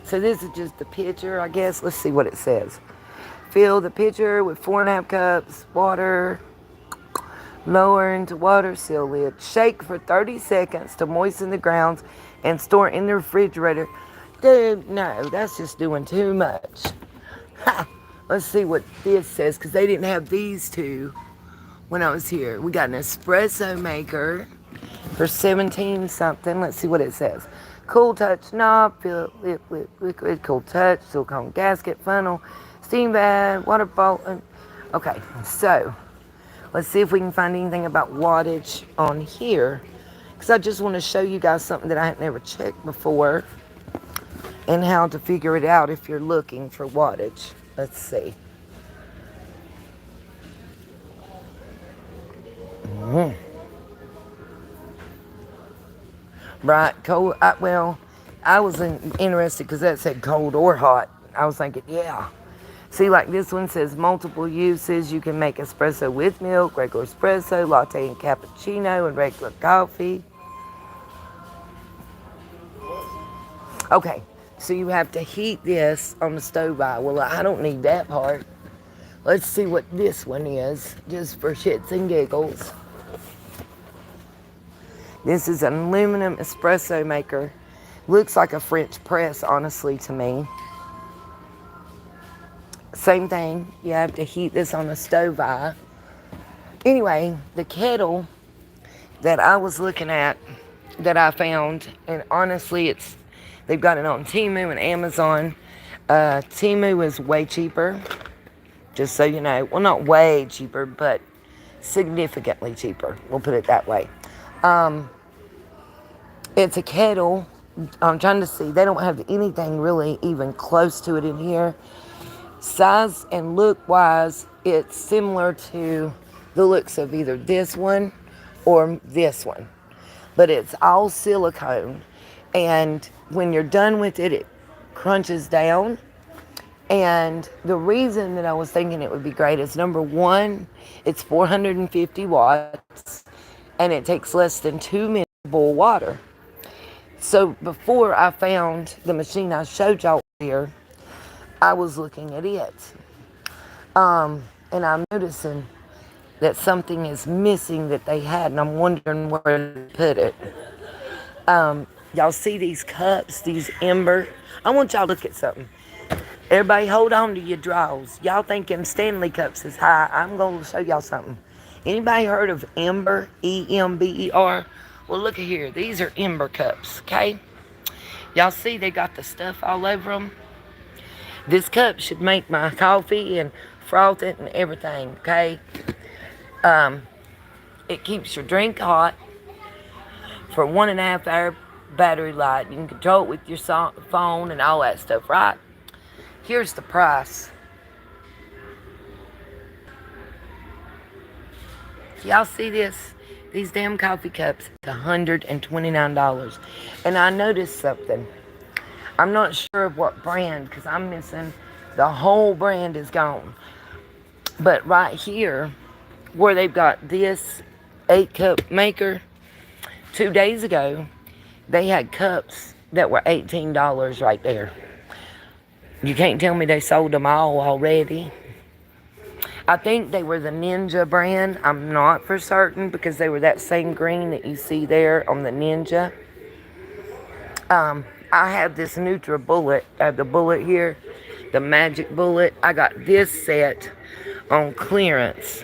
So this is just the pitcher, I guess. Let's see what it says. Fill the pitcher with 4.5 cups water. Lower into water, seal lid. Shake for 30 seconds to moisten the grounds and store in the refrigerator. Dude, no, that's just doing too much. Ha! Let's see what this says, because they didn't have these two when I was here. We got an espresso maker for 17 something. Let's see what it says. Cool touch knob, fill liquid, cool touch, silicone gasket, funnel, steam bath, water bottle. Okay, so let's see if we can find anything about wattage on here, because I just want to show you guys something that I had never checked before and how to figure it out if you're looking for wattage. Let's see. Right, cold. I was interested because that said cold or hot. I was thinking, yeah. See, like this one says multiple uses. You can make espresso with milk, regular espresso, latte and cappuccino, and regular coffee. Okay, so you have to heat this on the stove. Well, I don't need that part. Let's see what this one is, just for shits and giggles. This is an aluminum espresso maker. Looks like a French press, honestly, to me. Same thing. You have to heat this on a stove. Anyway, the kettle that I was looking at, that I found, and honestly, they've got it on Temu and Amazon. Temu is way cheaper, just so you know. Well, not way cheaper, but significantly cheaper. We'll put it that way. It's a kettle. I'm trying to see. They don't have anything really even close to it in here. Size and look-wise, it's similar to the looks of either this one or this one. But it's all silicone. And when you're done with it, it crunches down. And the reason that I was thinking it would be great is, number one, it's 450 watts. And it takes less than 2 minutes to boil water. So before I found the machine I showed y'all here, I was looking at it. And I'm noticing that something is missing that they had, and I'm wondering where to put it. Y'all see these cups, these ember? I want y'all to look at something. Everybody hold on to your drawers. Y'all thinking Stanley cups is high. I'm going to show y'all something. Anybody heard of ember? E-M-B-E-R? Well, look at here. These are ember cups, okay? Y'all see they got the stuff all over them? This cup should make my coffee and froth it and everything, okay? It keeps your drink hot for 1.5 hour battery life. You can control it with your phone and all that stuff, right? Here's the price. Y'all see this? These damn coffee cups, it's $129. And I noticed something. I'm not sure of what brand, because I'm missing, the whole brand is gone. But right here, where they've got this 8-cup maker, 2 days ago, they had cups that were $18 right there. You can't tell me they sold them all already. I think they were the Ninja brand. I'm not for certain because they were that same green that you see there on the Ninja. I have this NutriBullet. I have the bullet here, the magic bullet. I got this set on clearance.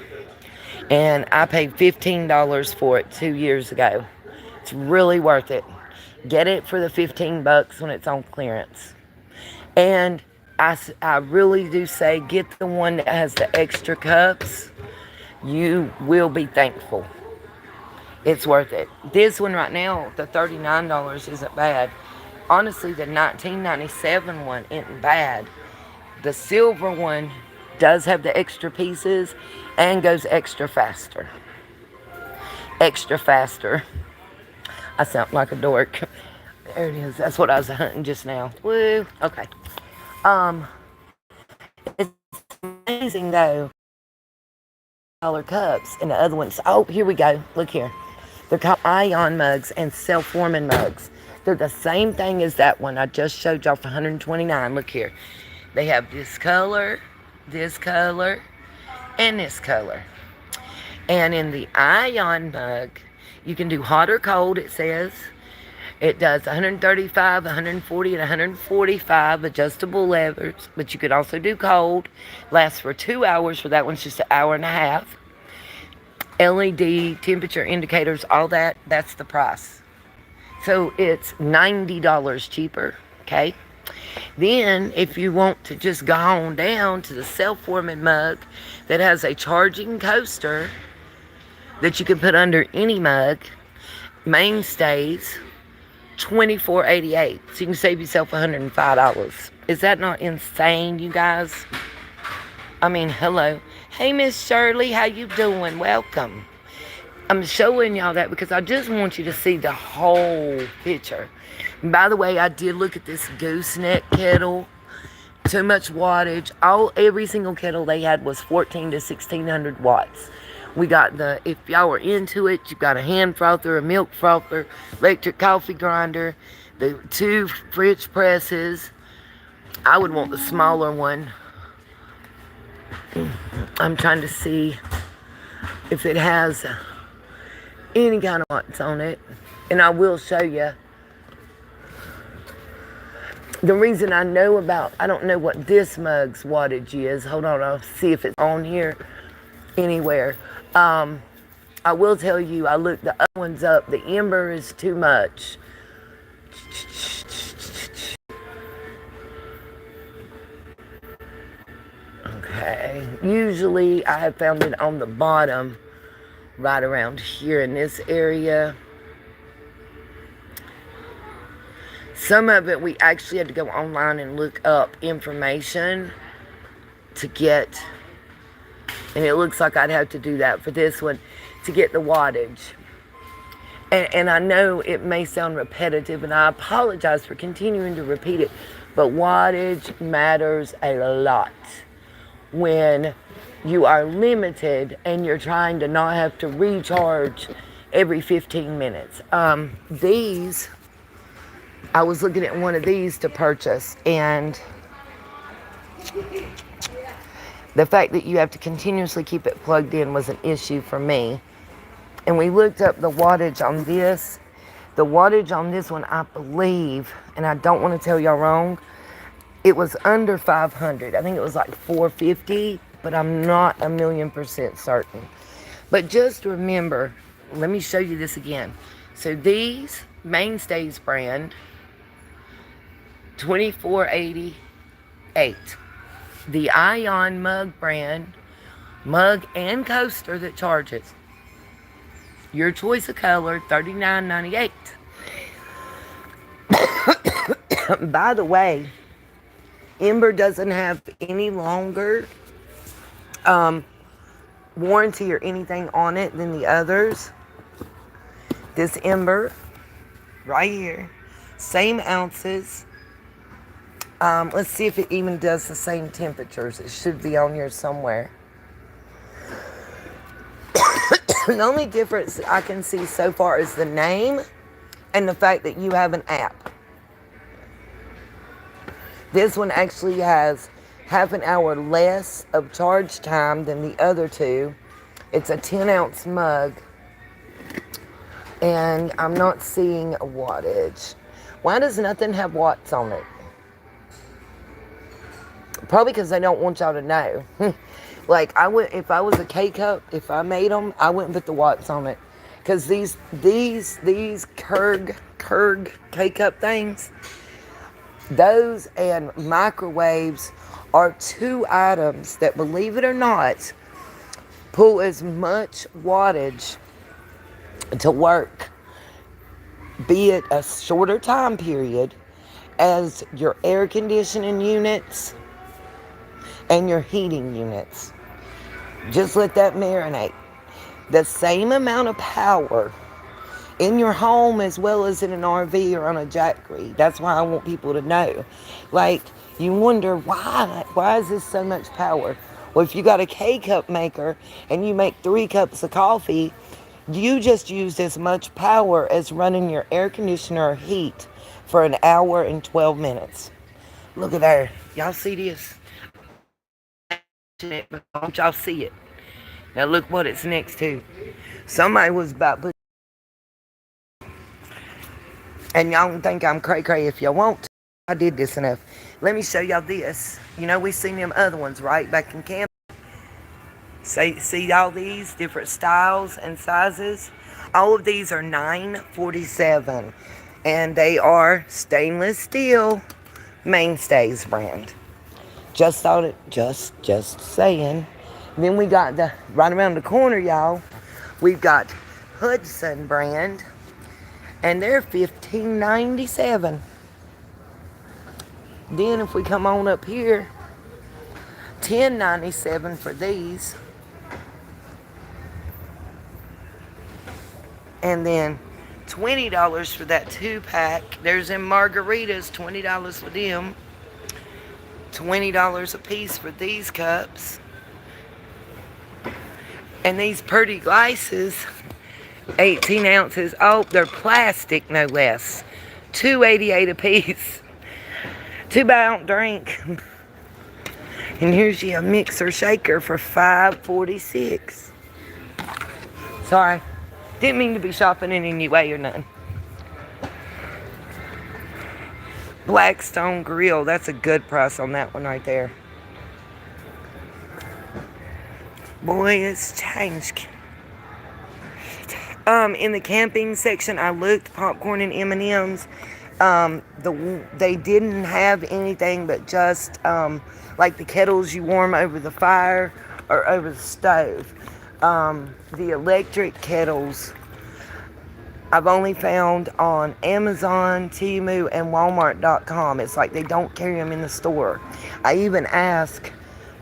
And I paid $15 for it 2 years ago. It's really worth it. Get it for the $15 when it's on clearance. And I really do say get the one that has the extra cups. You will be thankful. It's worth it. This one right now, the $39 isn't bad. Honestly, the $19.97 one isn't bad. The silver one does have the extra pieces and goes extra faster. Extra faster. I sound like a dork. There it is. That's what I was hunting just now. Woo. Okay. It's amazing though. Dollar cups and the other ones. Oh, here we go. Look here. They're called ion mugs and self-warming mugs. They're the same thing as that one I just showed y'all for $129. Look here. They have this color, and this color. And in the ion mug, you can do hot or cold, it says. It does 135, 140, and 145 adjustable levers. But you could also do cold. Lasts for 2 hours. For that one's just an hour and a half. LED, temperature indicators, all that. That's the price. So it's $90 cheaper. Okay. Then, if you want to just go on down to the self-warming mug that has a charging coaster that you can put under any mug, mainstays, $24.88. So you can save yourself $105. Is that not insane, you guys? I mean, hello. Hey, Miss Shirley, how you doing? Welcome. I'm showing y'all that because I just want you to see the whole picture. And by the way, I did look at this gooseneck kettle. Too much wattage. Every single kettle they had was 1,400 to 1,600 watts. We got if y'all were into it, you got a hand frother, a milk frother, electric coffee grinder, the 2 French presses. I would want the smaller one. I'm trying to see if it has any kind of watts on it. And I will show you. The reason I don't know what this mug's wattage is. Hold on, I'll see if it's on here anywhere. I will tell you, I looked the other ones up. The ember is too much. Okay. Usually I have found it on the bottom, right around here in this area. Some of it we actually had to go online and look up information to get. And it looks like I'd have to do that for this one to get the wattage. And I know it may sound repetitive, and I apologize for continuing to repeat it, but wattage matters a lot when you are limited and you're trying to not have to recharge every 15 minutes. These, I was looking at one of these to purchase, and the fact that you have to continuously keep it plugged in was an issue for me. And we looked up the wattage on this, The wattage on this one, I believe, and I don't want to tell y'all wrong, it was under 500. I think it was like 450, but I'm not 1,000,000% certain. But just remember, let me show you this again. So these, Mainstays brand, $24.88. The Ion mug brand, mug and coaster that charges. Your choice of color, $39.98. By the way, Ember doesn't have any longer warranty or anything on it than the others. This Ember, right here, same ounces. Let's see if it even does the same temperatures. It should be on here somewhere. The only difference I can see so far is the name and the fact that you have an app. This one actually has half an hour less of charge time than the other two. It's a 10-ounce mug. And I'm not seeing a wattage. Why does nothing have watts on it? Probably because they don't want y'all to know. Like, if I was a K-Cup, if I made them, I wouldn't put the watts on it. Because these Keurig K-Cup things, those and microwaves are two items that, believe it or not, pull as much wattage to work, be it a shorter time period, as your air conditioning units and your heating units. Just let that marinate. The same amount of power in your home as well as in an RV or on a jackery. That's why I want people to know. Like, you wonder why is this so much power? Well, if you got a K-cup maker and you make 3 cups of coffee, you just used as much power as running your air conditioner or heat for an hour and 12 minutes. Look at there. Y'all see this? But don't y'all see it? Now look what it's next to. Somebody was about to, and y'all don't think I'm cray-cray if y'all want to. I did this enough. Let me show y'all this. You know, we seen them other ones, right? Back in camp. See all these different styles and sizes? All of these are $9.47. And they are stainless steel Mainstays brand. Just thought it, just saying. Then we got right around the corner, y'all, we've got Hudson brand. And they're $15.97. Then if we come on up here, $10.97 for these. And then $20 for that 2-pack. There's them margaritas, $20 for them. $20 a piece for these cups. And these pretty glasses, 18 ounces. Oh, they're plastic, no less. $2.88 a piece. 2-ounce drink. And here's your mixer shaker for $5.46. Sorry. Didn't mean to be shopping in any way or nothing. Blackstone Grill. That's a good price on that one right there. Boy, it's changed. In the camping section, I looked, popcorn and M&Ms. They didn't have anything but just like the kettles you warm over the fire or over the stove. The electric kettles I've only found on Amazon, Temu, and Walmart.com. It's like they don't carry them in the store. I even asked,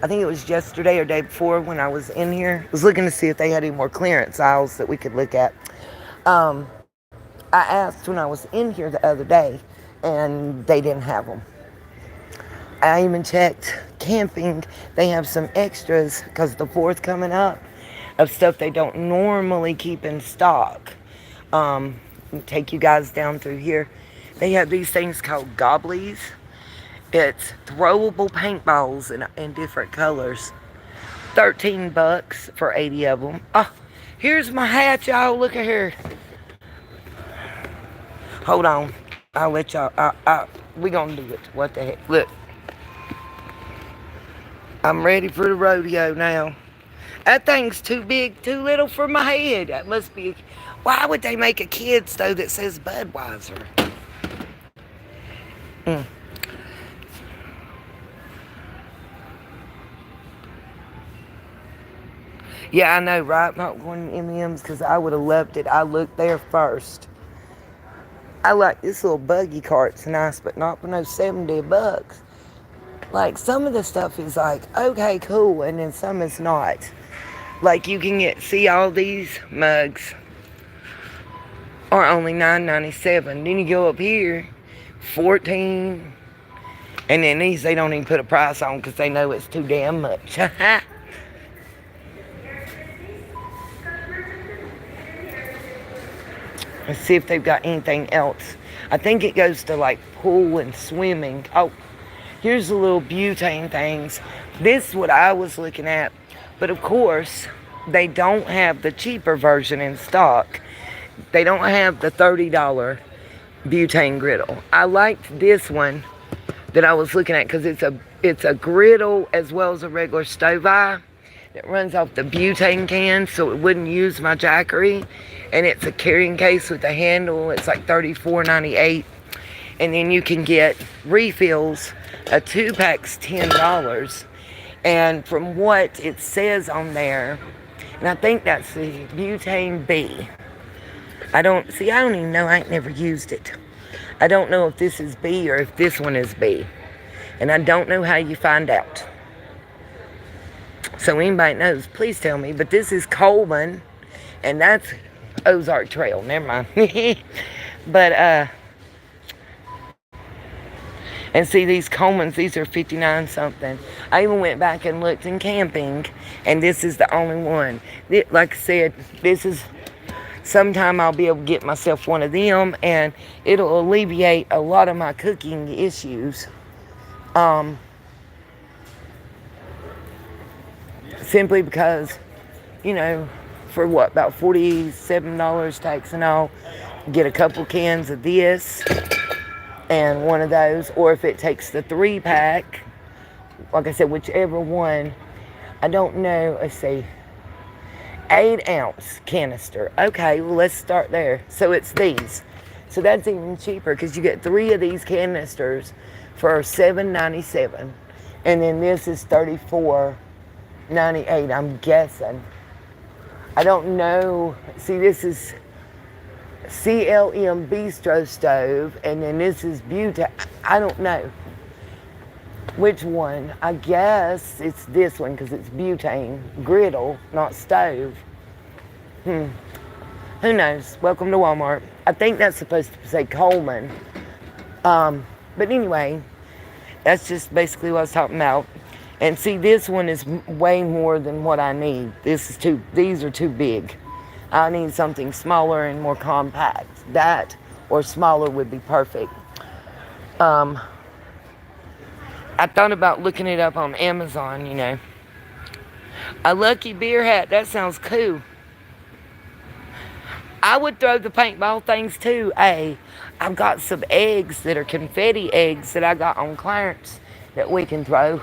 I think it was yesterday or day before when I was in here, I was looking to see if they had any more clearance aisles that we could look at. I asked when I was in here the other day, and they didn't have them. I even checked camping. They have some extras because the 4th coming up of stuff they don't normally keep in stock. Take you guys down through here. They have these things called gobblies. It's throwable paintballs in different colors. $13 for 80 of them. Oh, here's my hat, y'all. Look at here. Hold on. I'll let y'all. We gonna do it. What the heck? Look. I'm ready for the rodeo now. That thing's too big, too little for my head. That must be. Why would they make a kids though that says Budweiser? Mm. Yeah, I know, right? Not going to M&M's because I would have loved it. I looked there first. I like this little buggy cart's nice, but not for no $70. Like some of the stuff is like okay, cool, and then some is not. Like you can see all these mugs are only $9.97. Then you go up here, $14, and then these they don't even put a price on because they know it's too damn much. Let's see if they've got anything else. I think it goes to like pool and swimming. Oh, here's the little butane things. This is what I was looking at. But of course, they don't have the cheaper version in stock. They don't have the $30 butane griddle. I liked this one that I was looking at because it's a griddle as well as a regular stove eye. It runs off the butane can so it wouldn't use my jackery. And it's a carrying case with a handle. It's like $34.98. And then you can get refills. A 2-pack's $10. And from what it says on there, and I think that's the butane B. I don't even know. I ain't never used it. I don't know if this is B or if this one is B. And I don't know how you find out. So anybody knows, please tell me. But this is Coleman, and that's Ozark Trail. Never mind. But, and see these Colemans, these are 59 something. I even went back and looked in camping, and this is the only one. Like I said, this is, sometime I'll be able to get myself one of them, and it'll alleviate a lot of my cooking issues. Simply because, for what, about $47 tax and all, get a couple cans of this and one of those, or if it takes the 3-pack, like I said, whichever one, I don't know, let's see, 8-ounce canister. Okay, well, let's start there. So it's these. So that's even cheaper because you get 3 of these canisters for $7.97, and then this is $34.98, I'm guessing. I don't know. See, this is CLM Bistro Stove, and then this is butane. I don't know which one. I guess it's this one because it's butane griddle, not stove. Who knows? Welcome to Walmart. I think that's supposed to say Coleman. But anyway, that's just basically what I was talking about. And see, this one is way more than what I need. These are too big. I need something smaller and more compact. That or smaller would be perfect. I thought about looking it up on Amazon, A lucky beer hat, that sounds cool. I would throw the paintball things too. Hey, I've got some eggs that are confetti eggs that I got on clearance that we can throw.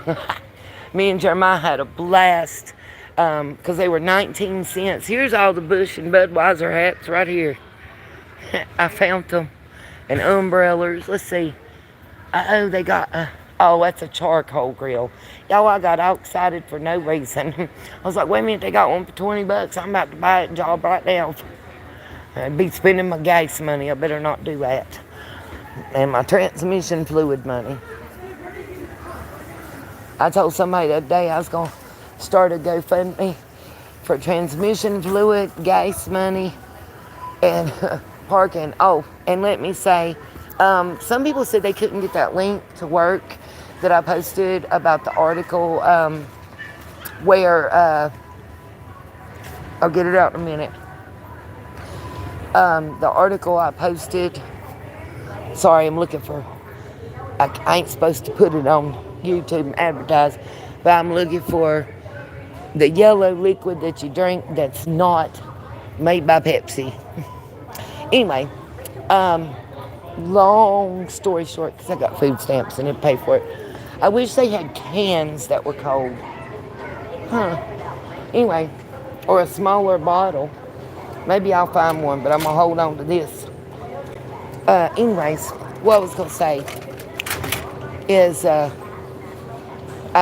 Me and Jeremiah had a blast because they were 19 cents. Here's all the Busch and Budweiser hats right here. I found them. And umbrellas. Let's see. They got... that's a charcoal grill. Y'all, I got all excited for no reason. I was like, wait a minute, they got one for $20. I'm about to buy it and job right now. I'd be spending my gas money. I better not do that. And my transmission fluid money. I told somebody the other day I was going to start a GoFundMe for transmission fluid, gas money, and parking. Oh, and let me say, some people said they couldn't get that link to work that I posted about the article where, I'll get it out in a minute. The article I posted, sorry, I'm looking for, I ain't supposed to put it on YouTube and advertise, but I'm looking for the yellow liquid that you drink that's not made by Pepsi. Anyway, Long story short, because I got food stamps and didn't pay for it. I wish they had cans that were cold. Huh. Anyway, or a smaller bottle. Maybe I'll find one, but I'm going to hold on to this. Anyways, what I was going to say is I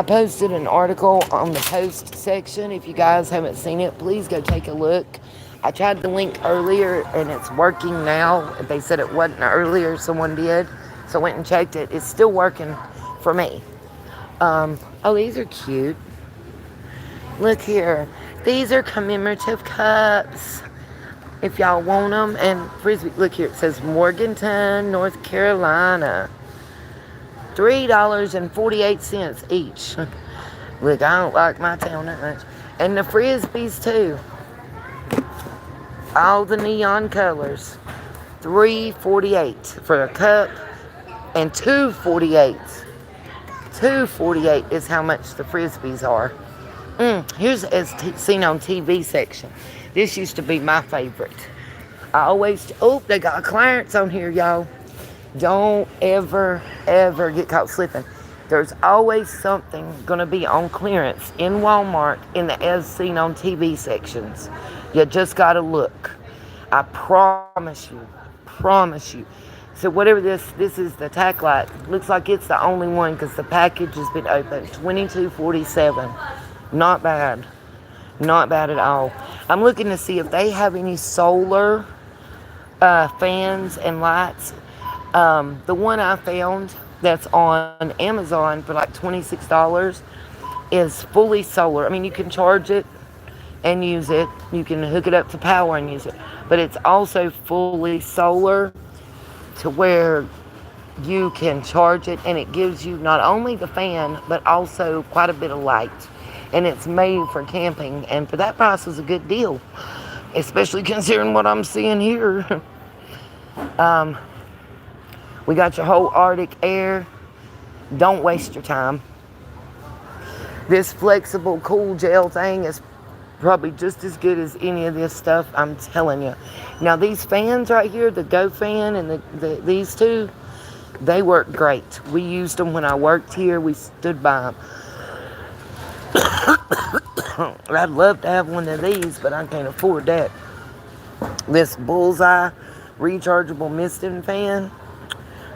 posted an article on the post section. If you guys haven't seen it, please go take a look. I tried the link earlier and it's working now. They said it wasn't earlier, someone did. So I went and checked it. It's still working for me. Oh, these are cute. Look here. These are commemorative cups. If y'all want them. And Frisbee, look here. It says Morganton, North Carolina. $3.48 each. Look, I don't like my town that much. And the Frisbees too. All the neon colors. $3.48 for a cup. And $2.48. $2.48 is how much the Frisbees are. Here's as seen on TV section. This used to be my favorite. I always, they got a clearance on here, y'all. Don't ever get caught slipping. There's always something going to be on clearance in Walmart in the as seen on TV sections. You just got to look. I promise you. So whatever this is the tack light. Looks like it's the only one because the package has been opened. $22.47. Not bad. Not bad at all. I'm looking to see if they have any solar fans and lights. The one I found that's on Amazon for like $26 is fully solar. I mean, you can charge it and use it. You can hook it up to power and use it. But it's also fully solar to where you can charge it, and it gives you not only the fan but also quite a bit of light. And it's made for camping, and for that price was a good deal, especially considering what I'm seeing here. We got your whole Arctic air. Don't waste your time. This flexible cool gel thing is probably just as good as any of this stuff, I'm telling you. Now these fans right here, the Go fan and these two, they work great. We used them when I worked here. We stood by them. I'd love to have one of these, but I can't afford that. This Bullseye rechargeable misting fan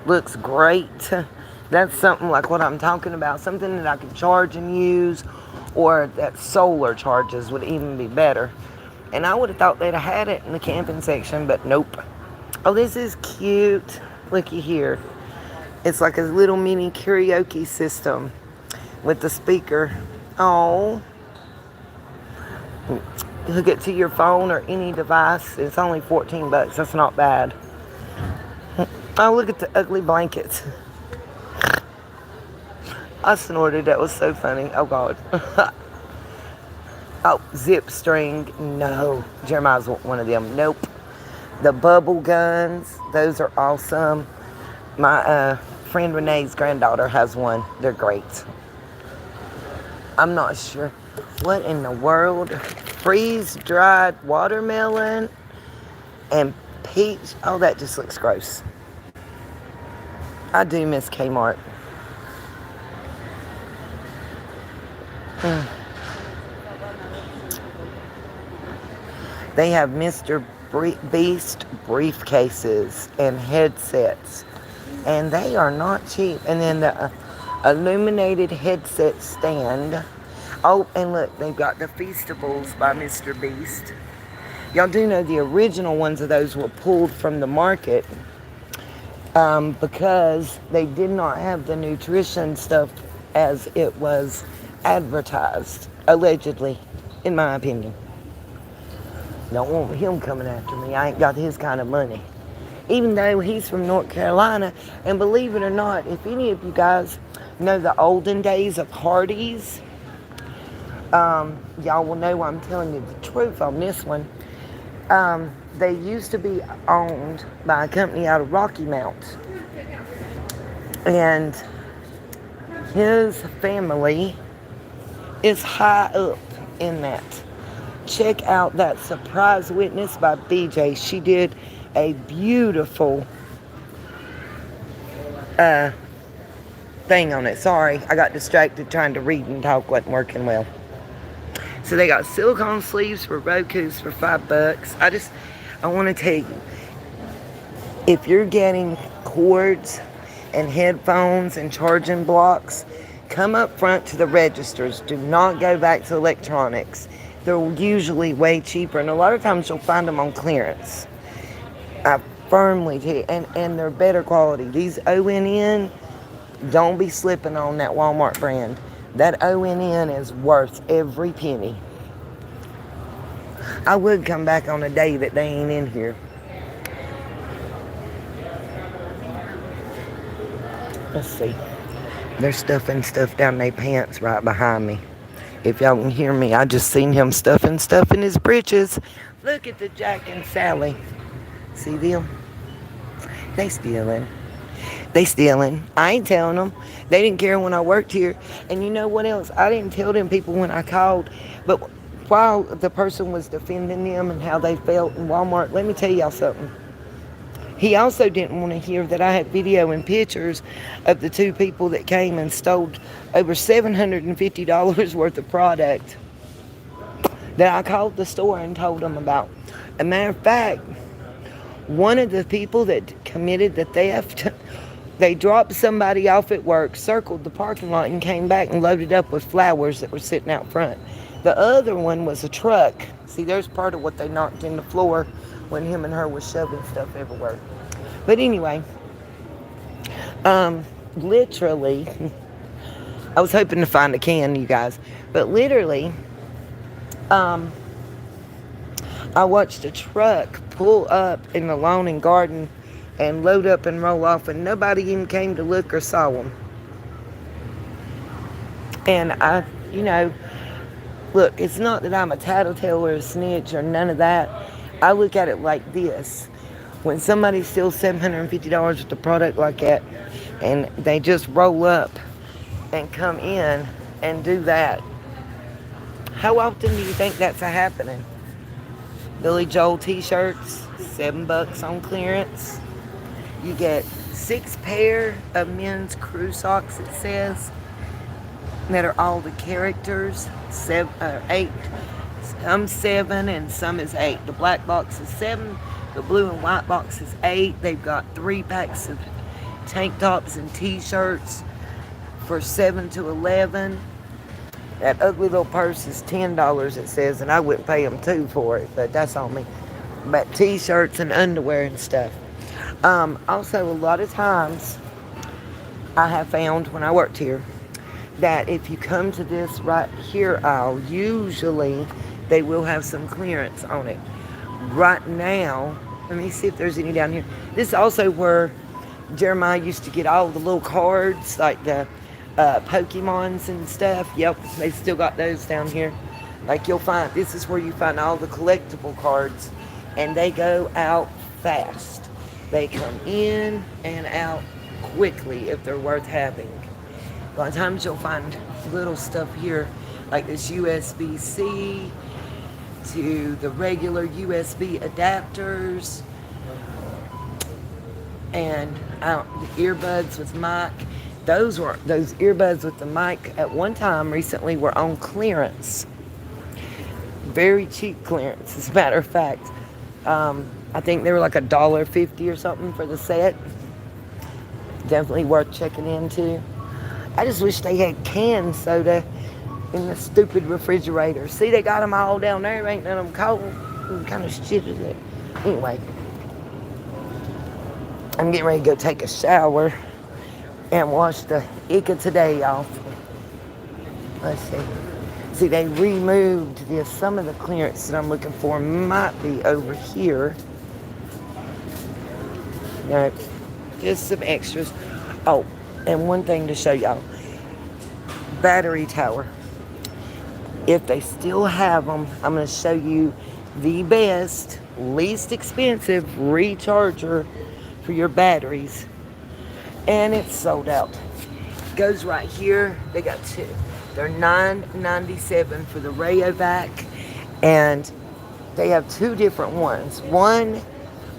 looks great. That's something like what I'm talking about. Something that I can charge and use, or that solar charges would even be better. And I would have thought they'd have had it in the camping section, but nope. Oh, this is cute. Looky here. It's like a little mini karaoke system with the speaker. Oh. Hook it to your phone or any device. It's only $14. That's not bad. Oh, look at the ugly blankets. I snorted. That was so funny. Oh, God. Oh, zip string. No. Jeremiah's one of them. Nope. The bubble guns. Those are awesome. My friend Renee's granddaughter has one. They're great. I'm not sure. What in the world? Freeze-dried watermelon and peach. Oh, that just looks gross. I do miss Kmart. They have Mr. Beast briefcases and headsets. And they are not cheap. And then the illuminated headset stand. Oh, and look, they've got the Feastables by Mr. Beast. Y'all do know the original ones of those were pulled from the market because they did not have the nutrition stuff as it was advertised, allegedly, in my opinion. Don't want him coming after me. I ain't got his kind of money. Even though he's from North Carolina, and believe it or not, if any of you guys know the olden days of Hardee's, y'all will know I'm telling you the truth on this one. They used to be owned by a company out of Rocky Mount. And his family is high up in that. Check out that Surprise Witness by BJ. She did a beautiful uh, thing on it. Sorry, I got distracted trying to read and talk. Wasn't working well. So they got silicone sleeves for Roku's for $5. I want to tell you, if you're getting cords and headphones and charging blocks, come up front to the registers. Do not go back to electronics. They're usually way cheaper, and a lot of times you'll find them on clearance. I firmly tell you, and they're better quality. These ONN, don't be slipping on that Walmart brand. That ONN is worth every penny. I would come back on a day that they ain't in here. Let's see. They're stuffing stuff down their pants right behind me. If y'all can hear me, I just seen him stuffing stuff in his britches. Look at the Jack and Sally. See them? They stealing. They stealing. I ain't telling them. They didn't care when I worked here. And you know what else? I didn't tell them people when I called. But while the person was defending them and how they felt in Walmart, let me tell y'all something. He also didn't want to hear that I had video and pictures of the two people that came and stole over $750 worth of product that I called the store and told them about. As a matter of fact, one of the people that committed the theft, they dropped somebody off at work, circled the parking lot, and came back and loaded up with flowers that were sitting out front. The other one was a truck. See, there's part of what they knocked in the floor when him and her was shoving stuff everywhere. But anyway, literally, I was hoping to find a can, you guys, but literally, I watched a truck pull up in the lawn and garden and load up and roll off, and nobody even came to look or saw them. And look, it's not that I'm a tattletale or a snitch or none of that. I look at it like this. When somebody steals $750 worth of product like that, and they just roll up and come in and do that, how often do you think that's happening? Billy Joel t-shirts, $7 on clearance. You get 6 pair of men's crew socks, it says, that are all the characters, 8. Some 7 and some is 8. The black box is 7. The blue and white box is 8. They've got 3 packs of tank tops and t-shirts for $7 to $11. That ugly little purse is $10, it says, and I wouldn't pay them $2 for it, but that's on me. But t-shirts and underwear and stuff. Also, a lot of times, I have found when I worked here, that if you come to this right here aisle, usually they will have some clearance on it. Right now, let me see if there's any down here. This is also where Jeremiah used to get all the little cards, like the Pokemons and stuff. Yep, they still got those down here. Like you'll find, this is where you find all the collectible cards, and they go out fast. They come in and out quickly if they're worth having. A lot of times you'll find little stuff here, like this USB-C to the regular USB adapters, and the earbuds with mic. Those earbuds with the mic at one time recently were on clearance. Very cheap clearance, as a matter of fact. I think they were like $1.50 or something for the set. Definitely worth checking into. I just wish they had canned soda in the stupid refrigerator. See, they got them all down there. Ain't none of them cold. What kind of shit is it? Anyway, I'm getting ready to go take a shower and wash the ick of today off. Let's see. See, they removed this. Some of the clearance that I'm looking for might be over here. No, just some extras. Oh, and one thing to show y'all. Battery tower. If they still have them, I'm going to show you the best, least expensive recharger for your batteries. And it's sold out. Goes right here. They got 2. They're $9.97 for the Rayovac. And they have 2 different ones. One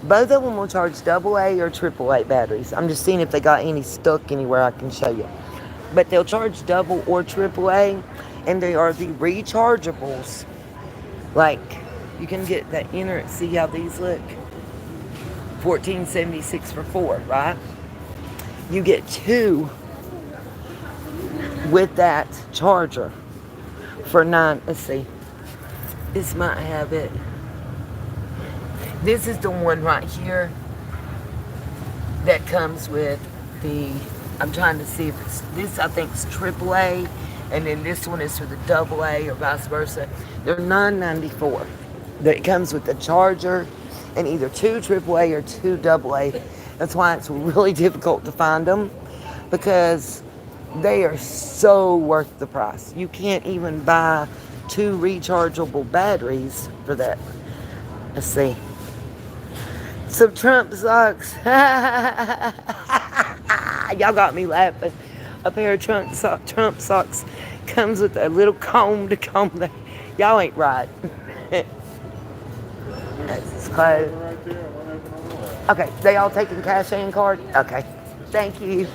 Both of them will charge double A or triple A batteries. I'm just seeing if they got any stuck anywhere I can show you. But they'll charge double or triple A, and they are the rechargeables. Like, you can get that inner, see how these look? $14.76 for 4, right? You get 2 with that charger for 9. Let's see. This might have it. This is the one right here that comes with the, I'm trying to see if it's, this I think is AAA, and then this one is for the AA or vice versa. They're $9.94. It comes with the charger and either 2 AAA or 2 AA. That's why it's really difficult to find them, because they are so worth the price. You can't even buy 2 rechargeable batteries for that. Let's see. Some Trump socks. Y'all got me laughing. A pair of Trump socks comes with a little comb to comb the. Y'all ain't right. That's his clothes. Okay, they all taking cash and card? Okay, thank you.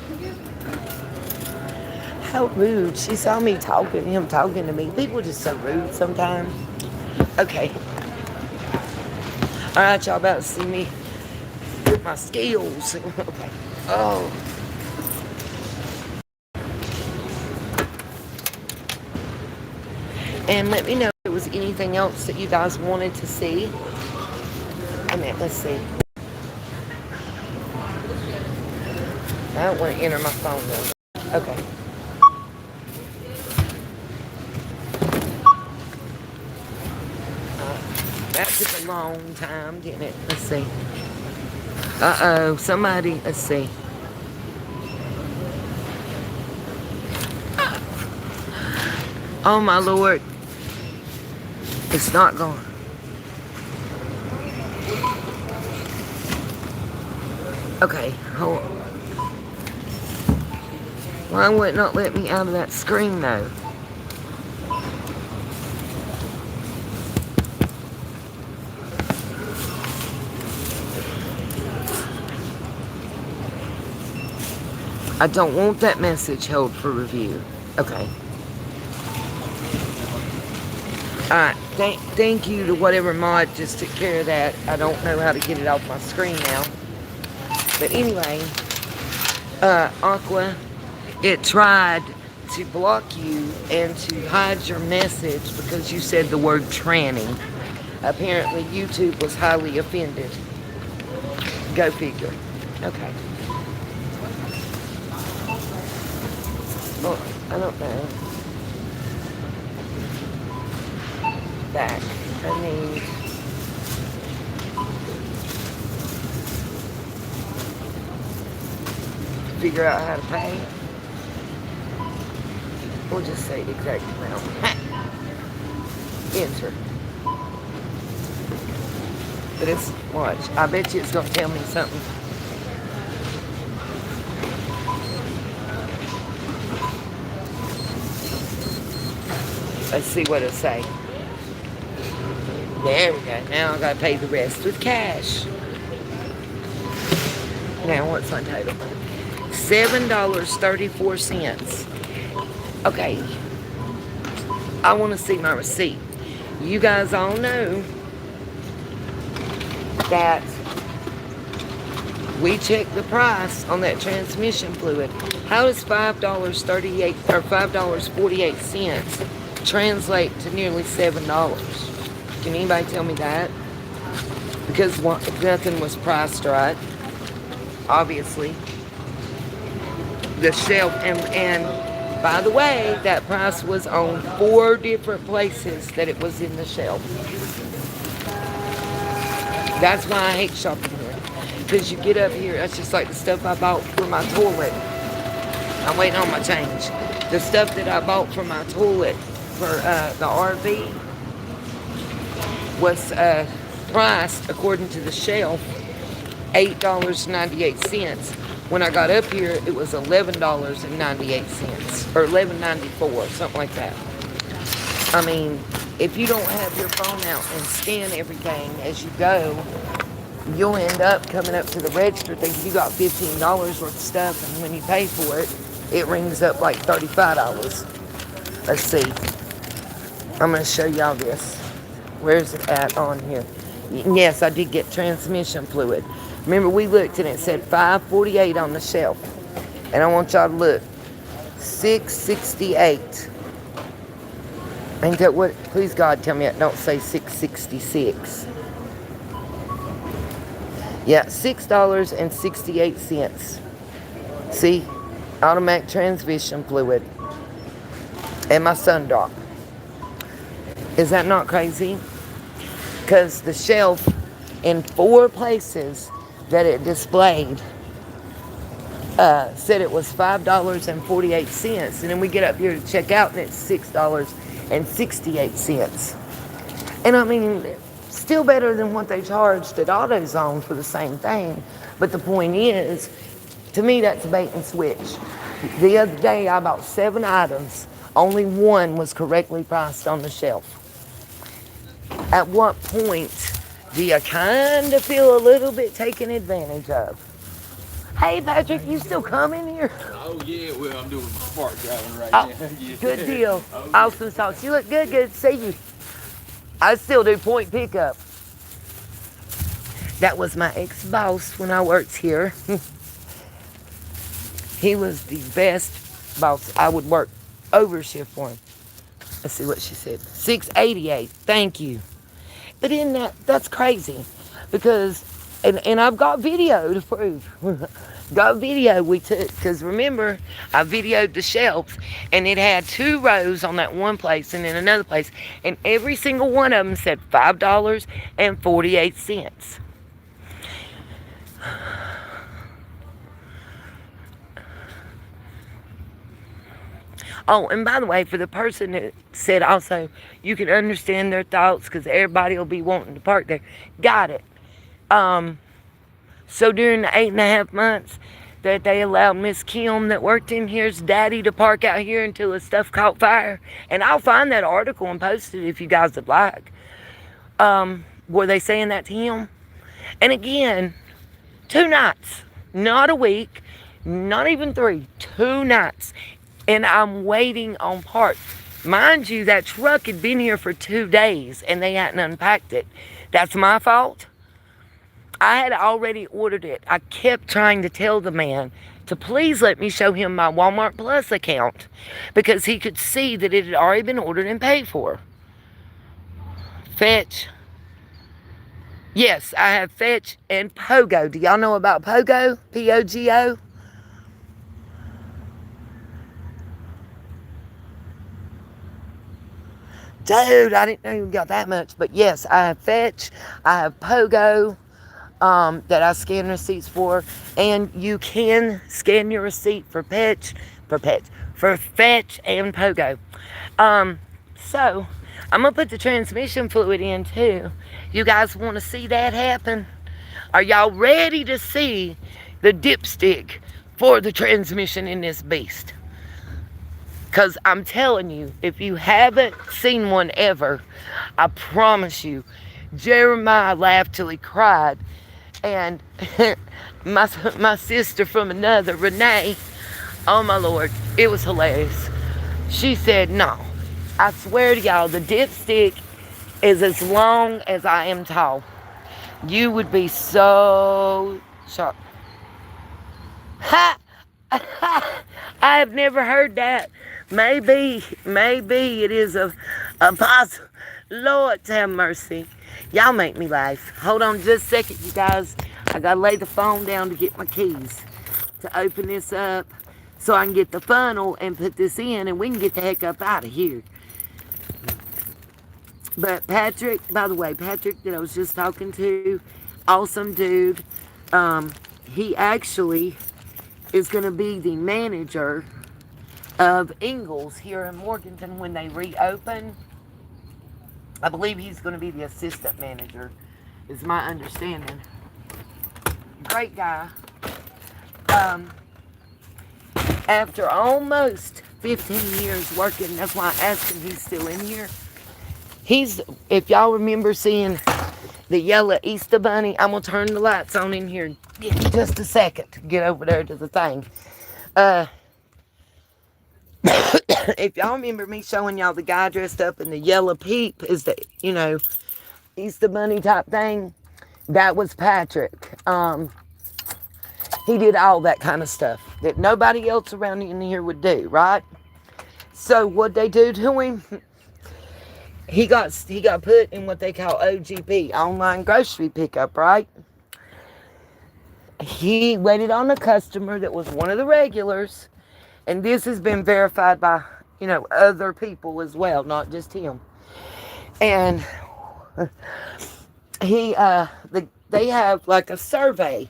How rude. She saw me talking, him talking to me. People are just so rude sometimes. Okay. All right, y'all about to see me with my skills. Okay. Oh. And let me know if there was anything else that you guys wanted to see. I mean, let's see. I don't want to enter my phone number. Okay. That took a long time, didn't it? Let's see. Uh-oh, somebody, let's see. Oh my Lord. It's not gone. Okay, hold on. Why would it not let me out of that screen though? I don't want that message held for review. Okay. Alright, thank you to whatever mod just took care of that. I don't know how to get it off my screen now. But anyway, Aqua, it tried to block you and to hide your message because you said the word tranny. Apparently YouTube was highly offended. Go figure. Okay. Oh, I don't know. Back. I need... figure out how to pay. We'll just say the exact amount. Enter. But it's, watch, I bet you it's going to tell me something. Let's see what it'll say. There we go. Now I got to pay the rest with cash. Now what's my total? $7.34. Okay. I want to see my receipt. You guys all know that we checked the price on that transmission fluid. How does $5.38 or $5.48 translate to nearly $7? Can anybody tell me that? Because nothing was priced right, obviously. The shelf, and by the way, that price was on 4 different places that it was in the shelf. That's why I hate shopping here. Because you get up here, that's just like the stuff I bought for my toilet. I'm waiting on my change. The stuff that I bought for my toilet for the RV was priced, according to the shelf, $8.98. When I got up here, it was $11.98 or $11.94, something like that. I mean, if you don't have your phone out and scan everything as you go, you'll end up coming up to the register thinking you got $15 worth of stuff, and when you pay for it, it rings up like $35. Let's see. I'm going to show y'all this. Where's it at on here? Yes, I did get transmission fluid. Remember, we looked and it said $5.48 on the shelf. And I want y'all to look. $6.68. Ain't that what? Please God, tell me it don't say $6.66. Yeah, $6.68. See? Automatic transmission fluid. And my sundrop. Is that not crazy? Because the shelf in 4 places that it displayed said it was $5.48. And then we get up here to check out and it's $6.68. And I mean, still better than what they charged at AutoZone for the same thing. But the point is, to me, that's a bait and switch. The other day, I bought 7 items. Only 1 was correctly priced on the shelf. At what point do you kind of feel a little bit taken advantage of? Hey, Patrick, you still coming here? Oh, yeah, well, I'm doing spark driving right now. Yeah. Good deal. Awesome sauce. You look good. Good to see you. I still do point pickup. That was my ex-boss when I worked here. He was the best boss. I would work overshift for him. Let's see what she said. $6.88. Thank you. But that's crazy. Because, and I've got video to prove. Got video we took. Because remember, I videoed the shelves. And it had 2 rows on that one place and then another place. And every single one of them said $5.48. Oh, and by the way, for the person that said also, you can understand their thoughts because everybody will be wanting to park there. Got it. So during the 8.5 months that they allowed Miss Kim that worked in here's daddy to park out here until his stuff caught fire. And I'll find that article and post it if you guys would like. Were they saying that to him? And again, 2 nights. Not a week. Not even 3. 2 nighs. And I'm waiting on parts. Mind you, that truck had been here for 2 days and they hadn't unpacked it. That's my fault. I had already ordered it. I kept trying to tell the man to please let me show him my Walmart Plus account because he could see that it had already been ordered and paid for. Fetch. Yes, I have Fetch and Pogo. Do y'all know about Pogo? P-O-G-O? Dude, I didn't know you got that much. But yes, I have Fetch. I have Pogo that I scan receipts for. And you can scan your receipt for Fetch and Pogo. So, I'm going to put the transmission fluid in too. You guys want to see that happen? Are y'all ready to see the dipstick for the transmission in this beast? Because I'm telling you, if you haven't seen one ever, I promise you, Jeremiah laughed till he cried. And my sister from another, Renee, oh my Lord, it was hilarious. She said, no, I swear to y'all, the dipstick is as long as I am tall. You would be so shocked. Ha! I have never heard that. Maybe it is a possible. Lord have mercy. Y'all make me laugh. Hold on just a second, you guys. I gotta lay the phone down to get my keys to open this up so I can get the funnel and put this in and we can get the heck up out of here. But Patrick, by the way, Patrick that I was just talking to, awesome dude. He actually is going to be the manager of Ingles here in Morganton when they reopen. I believe he's going to be the assistant manager, is my understanding. Great guy. After almost 15 years working, that's why I asked him, he's still in here. If y'all remember seeing the yellow Easter bunny. I'm going to turn the lights on in here. Give me just a second to get over there to the thing. If y'all remember me showing y'all the guy dressed up in the yellow peep is the, Easter bunny type thing. That was Patrick. He did all that kind of stuff that nobody else around in here would do, right? So what they do to him, he got put in what they call OGP, online grocery pickup, right? He waited on a customer that was one of the regulars, and this has been verified by, other people as well, not just him. And they have like a survey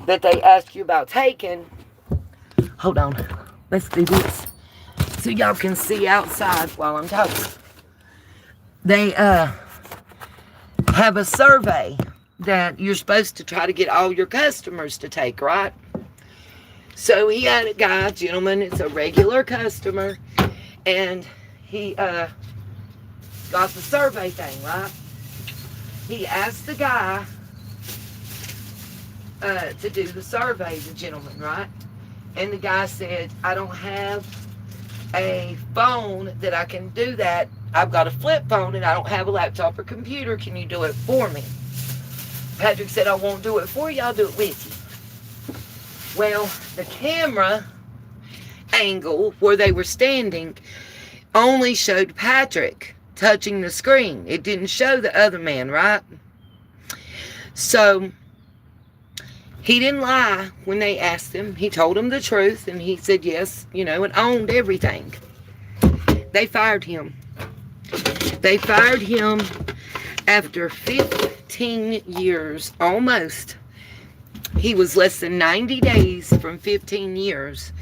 that they ask you about taking. Hold on, let's do this so y'all can see outside while I'm talking. They have a survey that you're supposed to try to get all your customers to take, right? So he had a guy, gentleman, it's a regular customer, and he got the survey thing, right? He asked the guy to do the survey, the gentleman, right? And the guy said, I don't have a phone that I can do that. I've got a flip phone and I don't have a laptop or computer. Can you do it for me? Patrick said, I won't do it for you. I'll do it with you. Well, the camera angle where they were standing only showed Patrick touching the screen. It didn't show the other man, right? So he didn't lie when they asked him. He told them the truth, and he said yes, and owned everything. They fired him. They fired him after 15 years, almost. He was less than 90 days from 15 years.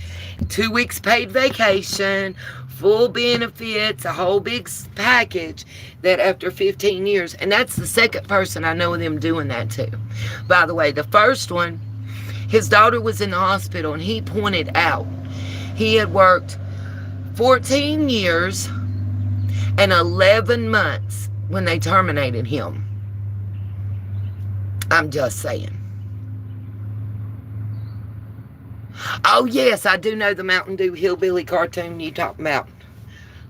2 weeks paid vacation, full benefits, a whole big package, that after 15 years. And that's the second person I know of them doing that to. By the way, the first one, his daughter was in the hospital, and he pointed out he had worked 14 years and 11 months when they terminated him. I'm just saying. Oh, yes, I do know the Mountain Dew hillbilly cartoon you talking about.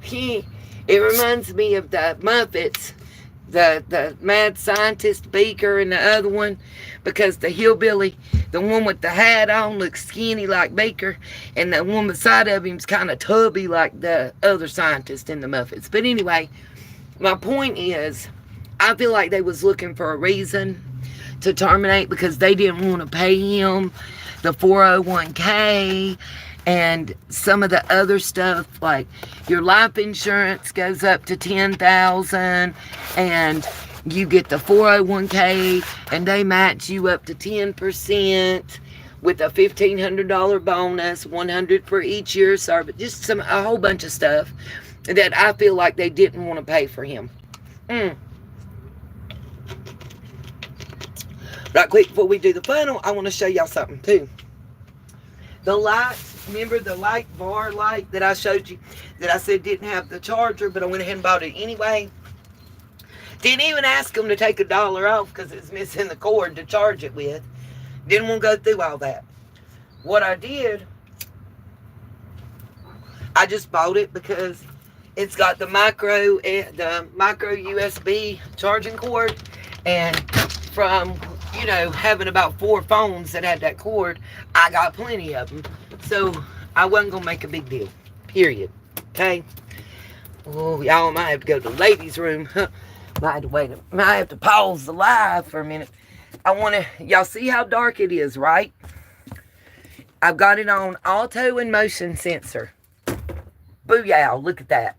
It reminds me of the Muppets, the mad scientist Beaker and the other one, because the hillbilly, the one with the hat on, looks skinny like Beaker, and the one beside of him's kind of tubby like the other scientist in the Muppets. But anyway, my point is, I feel like they was looking for a reason to terminate because they didn't want to pay him the 401k and some of the other stuff, like your life insurance goes up to $10,000 and you get the 401k and they match you up to 10% with a $1,500 bonus, $100 for each year service, just a whole bunch of stuff that I feel like they didn't want to pay for him. Right quick before we do the funnel, I want to show y'all something too. The light, remember the light bar light that I showed you, that I said didn't have the charger, but I went ahead and bought it anyway. Didn't even ask them to take $1 off because it's missing the cord to charge it with. Didn't want to go through all that. What I did, I just bought it because it's got the micro USB charging cord, and from having about 4 phones that had that cord, I got plenty of them. So I wasn't going to make a big deal. Period. Okay? Oh, y'all might have to go to the ladies' room. Might have to pause the live for a minute. Y'all see how dark it is, right? I've got it on auto and motion sensor. Booyah, look at that.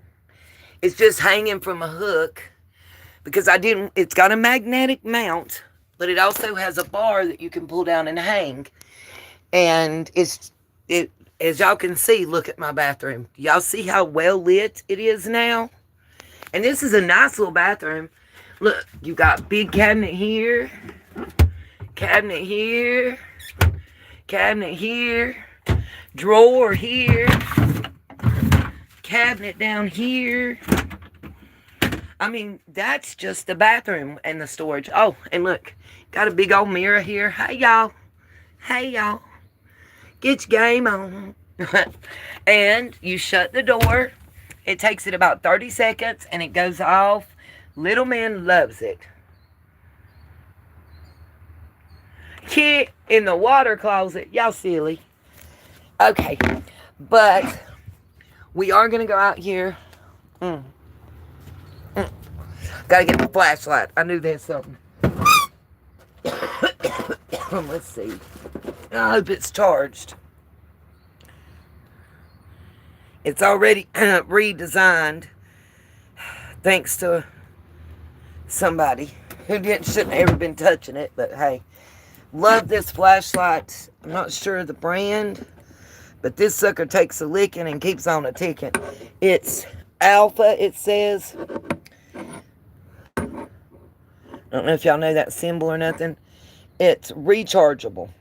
It's just hanging from a hook because it's got a magnetic mount, but it also has a bar that you can pull down and hang. And as y'all can see, look at my bathroom. Y'all see how well lit it is now? And this is a nice little bathroom. Look, you got big cabinet here, cabinet here, cabinet here, drawer here, cabinet down here. I mean, that's just the bathroom and the storage. Oh, and look, got a big old mirror here. Hey, y'all. Hey, y'all. Get your game on. And you shut the door. It takes it about 30 seconds, and it goes off. Little man loves it. Kid in the water closet. Y'all silly. Okay, but we are going to go out here. Gotta get the flashlight. I knew there's something. Let's see. I hope it's charged. It's already redesigned. Thanks to somebody who shouldn't have ever been touching it. But hey, love this flashlight. I'm not sure of the brand, but this sucker takes a licking and keeps on a ticking. It's Alpha, it says. I don't know if y'all know that symbol or nothing. It's rechargeable.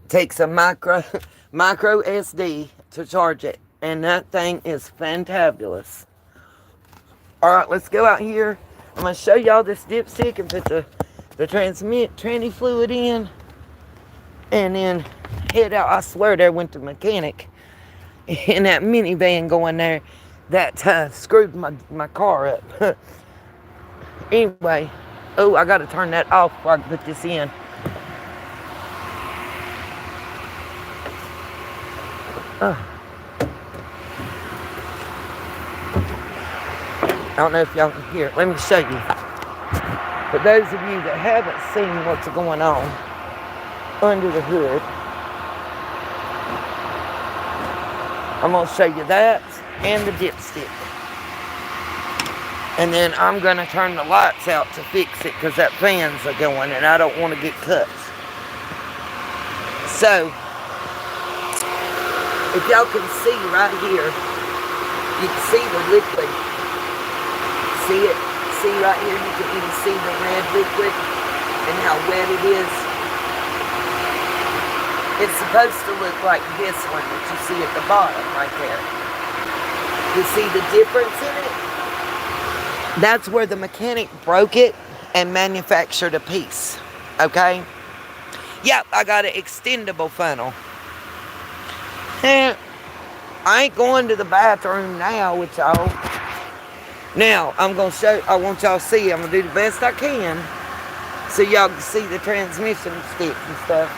Takes a micro SD to charge it. And that thing is fantabulous. Alright, let's go out here. I'm going to show y'all this dipstick and put the tranny fluid in. And then head out. I swear there went the mechanic in that minivan going there that screwed my car up. Anyway, oh, I got to turn that off before I can put this in. I don't know if y'all can hear it. Let me show you. For those of you that haven't seen what's going on under the hood, I'm going to show you that and the dipstick. And then I'm going to turn the lights out to fix it because that fans are going and I don't want to get cuts. So, if y'all can see right here, you can see the liquid. See it? See right here? You can even see the red liquid and how wet it is. It's supposed to look like this one that you see at the bottom right there. You see the difference in it? That's where the mechanic broke it and manufactured a piece. Okay? Yep, I got an extendable funnel. I ain't going to the bathroom now with y'all. Now, I'm going to show, I want y'all to see, I'm going to do the best I can so y'all can see the transmission stick and stuff.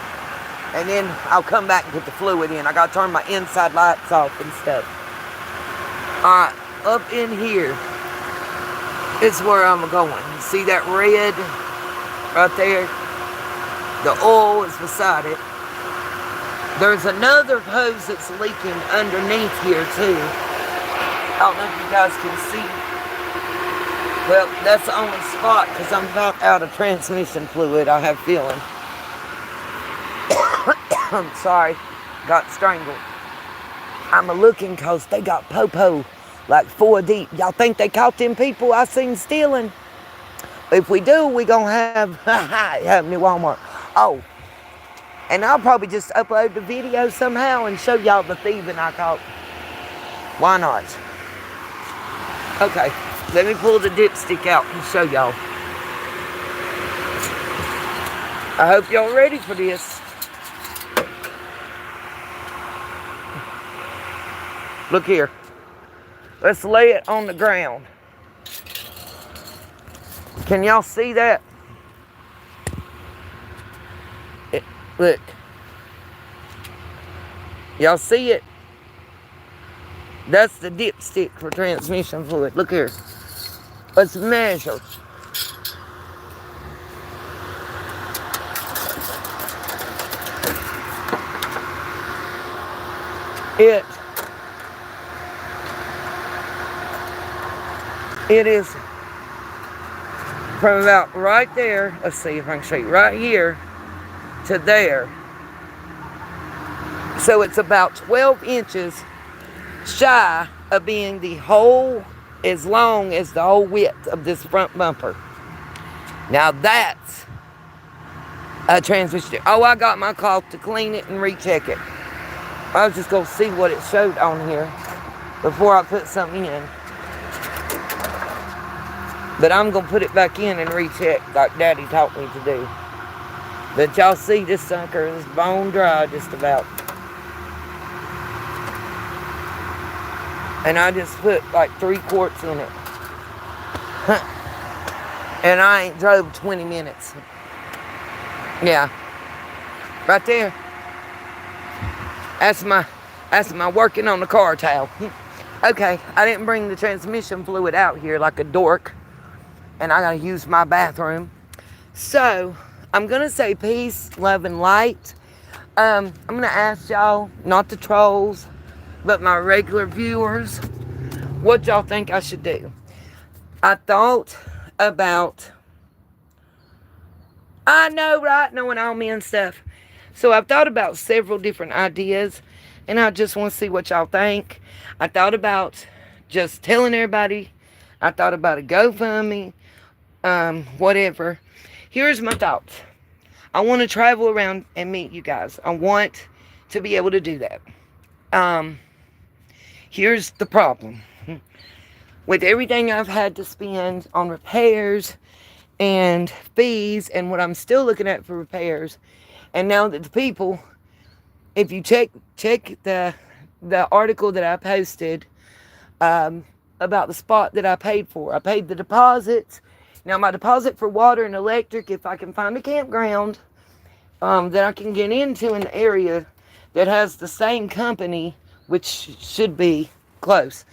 And then I'll come back and put the fluid in. I got to turn my inside lights off and stuff. Alright, up in here is where I'm going. You see that red right there? The oil is beside it. There's another hose that's leaking underneath here too. I don't know if you guys can see. Well, that's the only spot because I'm about out of transmission fluid, I have feeling. I'm sorry, got strangled. I'm a-looking because they got popo like 4 deep. Y'all think they caught them people I seen stealing? If we do, we gonna have me Walmart. Oh, and I'll probably just upload the video somehow and show y'all the thieving I caught. Why not? Okay, let me pull the dipstick out and show y'all. I hope y'all ready for this. Look here. Let's lay it on the ground. Can y'all see that? Look. Y'all see it? That's the dipstick for transmission fluid. Look here. Let's measure. It is from about right there, let's see if I can show you, right here to there. So it's about 12 inches shy of being the whole, as long as the whole width of this front bumper. Now that's a transmission. Oh, I got my cloth to clean it and recheck it. I was just going to see what it showed on here before I put something in. But I'm going to put it back in and recheck like Daddy taught me to do. But y'all see this sucker is bone dry just about. And I just put like 3 quarts in it. And I ain't drove 20 minutes. Yeah. Right there. That's my working on the car towel. Okay, I didn't bring the transmission fluid out here like a dork. And I gotta use my bathroom. So, I'm gonna say peace, love, and light. I'm gonna ask y'all, not the trolls, but my regular viewers, what y'all think I should do. I thought about, I know, right? Knowing all me and stuff. So I've thought about several different ideas, and I just want to see what y'all think. I thought about just telling everybody. I thought about a GoFundMe, whatever. Here's my thoughts. I want to travel around and meet you guys. I want to be able to do that. Here's the problem. With everything I've had to spend on repairs and fees and what I'm still looking at for repairs, and now that the people, if you check the article that I posted about the spot that I paid for. I paid the deposits. Now my deposit for water and electric, if I can find a campground that I can get into in the area that has the same company, which should be close.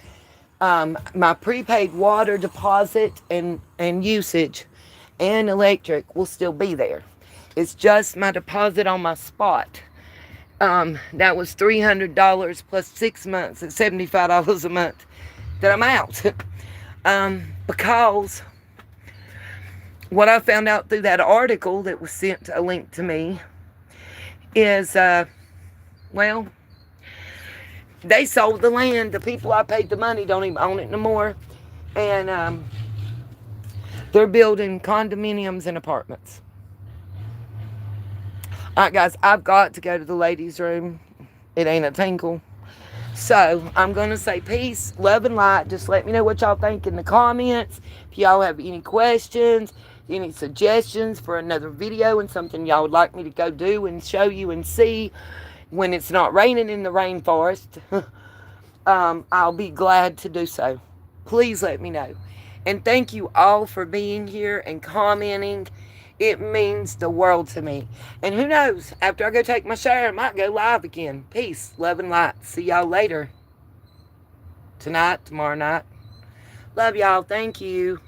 My prepaid water deposit and usage and electric will still be there. It's just my deposit on my spot. That was $300 plus 6 months at $75 a month that I'm out. Because what I found out through that article that was sent a link to me is, well, they sold the land. The people I paid the money don't even own it no more. And they're building condominiums and apartments. Alright guys, I've got to go to the ladies' room. It ain't a tinkle. So, I'm going to say peace, love, and light. Just let me know what y'all think in the comments. If y'all have any questions, any suggestions for another video and something y'all would like me to go do and show you and see when it's not raining in the rainforest, I'll be glad to do so. Please let me know. And thank you all for being here and commenting. It means the world to me. And who knows, after I go take my shower, I might go live again. Peace, love, and light. See y'all later. Tonight, tomorrow night. Love y'all. Thank you.